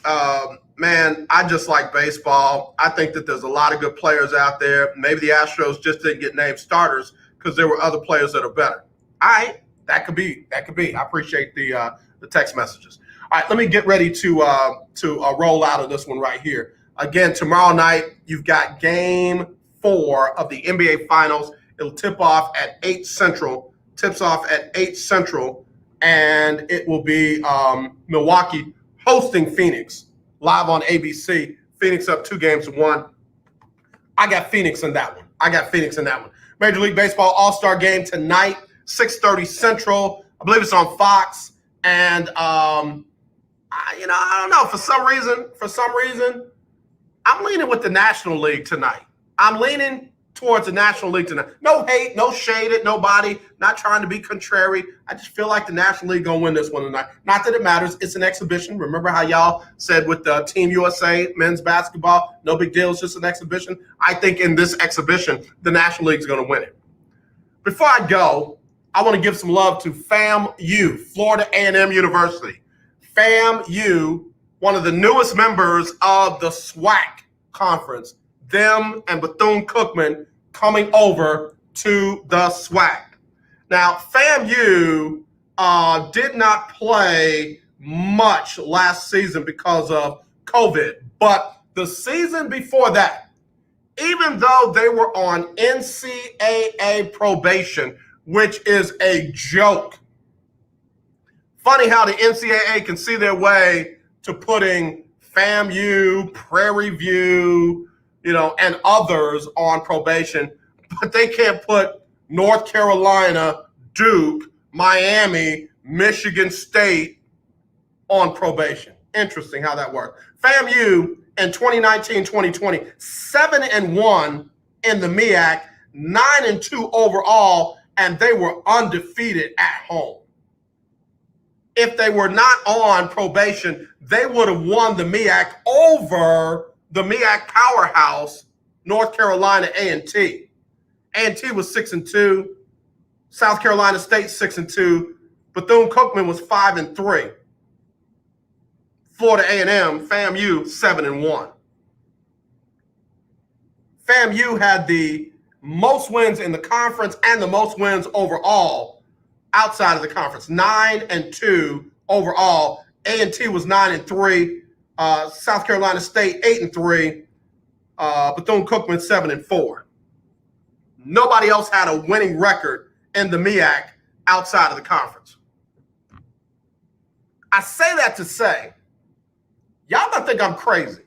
man, I just like baseball. I think that there's a lot of good players out there. Maybe the Astros just didn't get named starters because there were other players that are better. All right, that could be. I appreciate the text messages. All right, let me get ready to roll out of this one right here. Again, tomorrow night, you've got Game 4 of the NBA Finals. It'll tip off at 8 Central. Tips off at 8 Central, and it will be Milwaukee hosting Phoenix live on ABC. Phoenix up 2-1. I got Phoenix in that one. Major League Baseball All-Star Game tonight, 6:30 Central. I believe it's on Fox. And I don't know. For some reason, I'm leaning with the National League tonight. I'm leaning towards the National League tonight. No hate, no shade at nobody. Not trying to be contrary. I just feel like the National League gonna win this one tonight. Not that it matters. It's an exhibition. Remember how y'all said with the Team USA men's basketball, no big deal. It's just an exhibition. I think in this exhibition, the National League's gonna win it. Before I go, I want to give some love to FAMU, Florida A&M University. FAMU, one of the newest members of the SWAC conference, them and Bethune-Cookman coming over to the SWAC. Now, FAMU did not play much last season because of COVID, but the season before that, even though they were on NCAA probation, which is a joke. Funny how the NCAA can see their way to putting FAMU, Prairie View, and others on probation, but they can't put North Carolina, Duke, Miami, Michigan State on probation. Interesting how that works. FAMU in 2019-2020, 7-1 in the MEAC, 9-2 overall, and they were undefeated at home. If they were not on probation, they would have won the MEAC over the MEAC powerhouse, North Carolina A&T. A&T was 6-2. South Carolina State 6-2. Bethune-Cookman was 5-3. Florida A&M, FAMU 7-1. FAMU had the most wins in the conference and the most wins overall outside of the conference. 9-2 overall. A&T was 9-3. South Carolina State 8-3. Bethune-Cookman 7-4. Nobody else had a winning record in the MEAC outside of the conference. I say that to say, y'all don't think I'm crazy.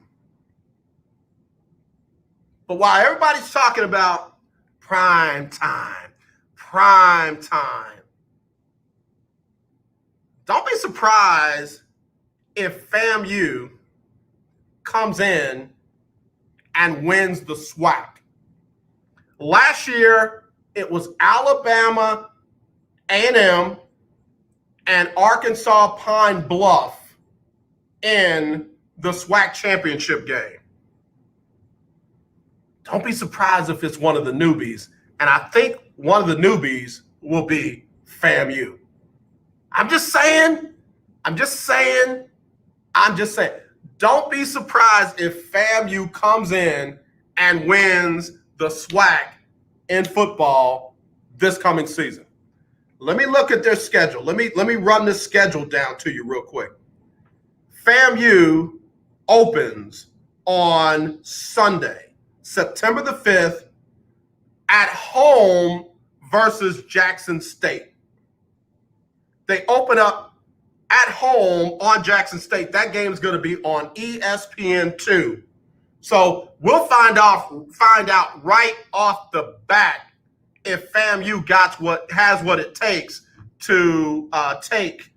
But while everybody's talking about prime time, don't be surprised if FAMU comes in and wins the SWAC. Last year, it was Alabama A&M and Arkansas Pine Bluff in the SWAC championship game. Don't be surprised if it's one of the newbies. And I think one of the newbies will be FAMU. I'm just saying. Don't be surprised if FAMU comes in and wins the SWAC in football this coming season. Let me look at their schedule. Let me run this schedule down to you real quick. FAMU opens on Sunday, September the 5th, at home versus Jackson State. They open up at home on Jackson State. That game is going to be on ESPN2. So we'll find out right off the bat if FAMU has what it takes to take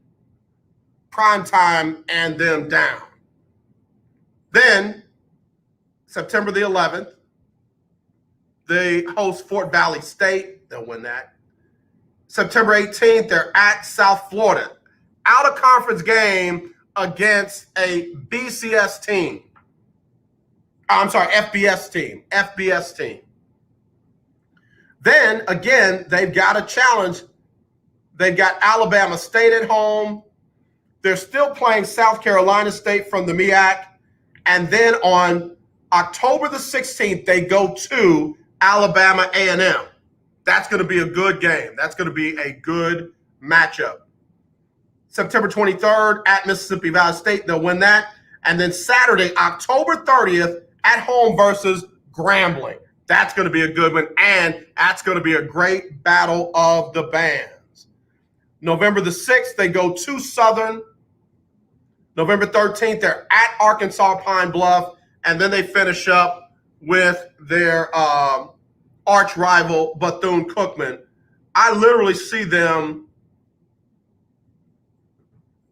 primetime and them down. Then, September the 11th, they host Fort Valley State. They'll win that. September 18th, they're at South Florida. Out of conference game against a BCS team. I'm sorry, FBS team. Then, again, they've got a challenge. They've got Alabama State at home. They're still playing South Carolina State from the MEAC. And then on October the 16th, they go to Alabama A&M. That's going to be a good game. That's going to be a good matchup. September 23rd at Mississippi Valley State, they'll win that. And then Saturday, October 30th, at home versus Grambling. That's going to be a good one, and that's going to be a great battle of the bands. November the 6th, they go to Southern. November 13th, they're at Arkansas Pine Bluff, and then they finish up with their arch rival, Bethune-Cookman. I literally see them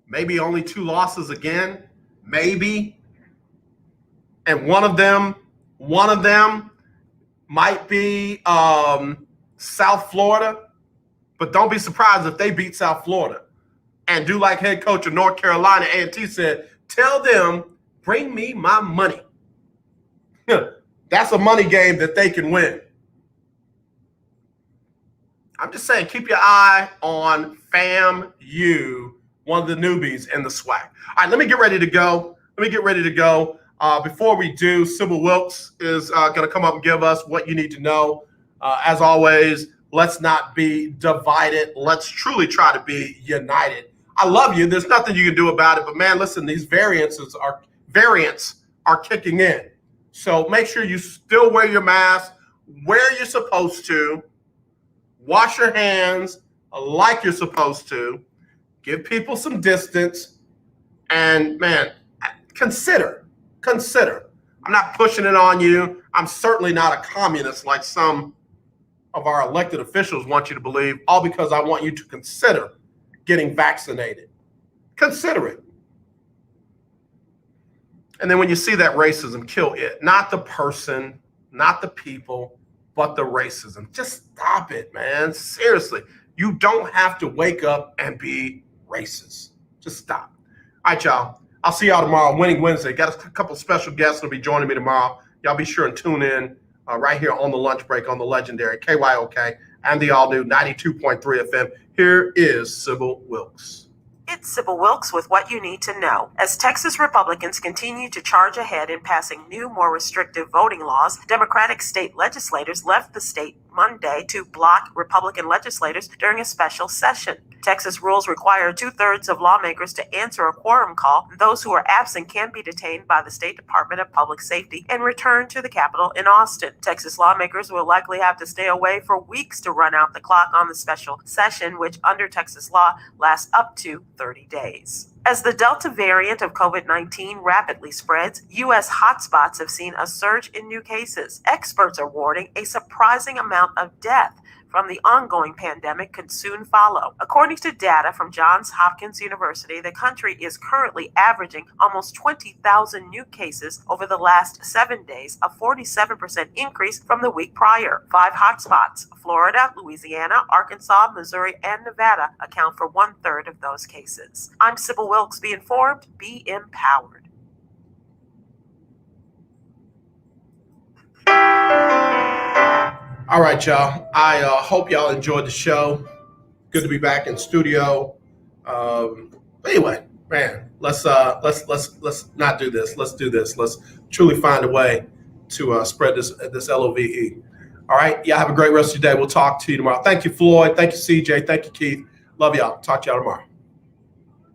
maybe only 2 losses again, maybe. And one of them might be South Florida, but don't be surprised if they beat South Florida and do like head coach of North Carolina A&T said, tell them, bring me my money. That's a money game that they can win. I'm just saying, keep your eye on FAMU, one of the newbies in the SWAC. All right, let me get ready to go. Before we do, Sybil Wilkes is going to come up and give us what you need to know. As always, let's not be divided. Let's truly try to be united. I love you. There's nothing you can do about it. But, man, listen, these variants are kicking in. So make sure you still wear your mask where you're supposed to. Wash your hands like you're supposed to. Give people some distance. And, man, consider. I'm not pushing it on you. I'm certainly not a communist like some of our elected officials want you to believe, all because I want you to consider getting vaccinated. Consider it. And then when you see that racism, kill it. Not the person, not the people, but the racism. Just stop it, man. Seriously. You don't have to wake up and be racist. Just stop. All right, y'all. I'll see y'all tomorrow, Winning Wednesday. Got a couple special guests that'll be joining me tomorrow. Y'all be sure and tune in right here on the lunch break on the legendary KYOK and the all-new 92.3 FM. Here is Sybil Wilkes. It's Sybil Wilkes with what you need to know. As Texas Republicans continue to charge ahead in passing new, more restrictive voting laws, Democratic state legislators left the state Monday to block Republican legislators during a special session. Texas rules require 2/3 of lawmakers to answer a quorum call. Those who are absent can be detained by the State Department of Public Safety and returned to the Capitol in Austin. Texas lawmakers will likely have to stay away for weeks to run out the clock on the special session, which under Texas law lasts up to 30 days. As the Delta variant of COVID-19 rapidly spreads, U.S. hotspots have seen a surge in new cases. Experts are warning a surprising amount of death from the ongoing pandemic could soon follow. According to data from Johns Hopkins University, the country is currently averaging almost 20,000 new cases over the last 7 days, a 47% increase from the week prior. 5 hotspots, Florida, Louisiana, Arkansas, Missouri, and Nevada, account for 1/3 of those cases. I'm Sybil Wilkes. Be informed, be empowered. All right, y'all. I hope y'all enjoyed the show. Good to be back in studio. Anyway, man, let's not do this. Let's do this. Let's truly find a way to spread this LOVE. All right. Y'all have a great rest of your day. We'll talk to you tomorrow. Thank you, Floyd. Thank you, CJ. Thank you, Keith. Love y'all. Talk to y'all tomorrow.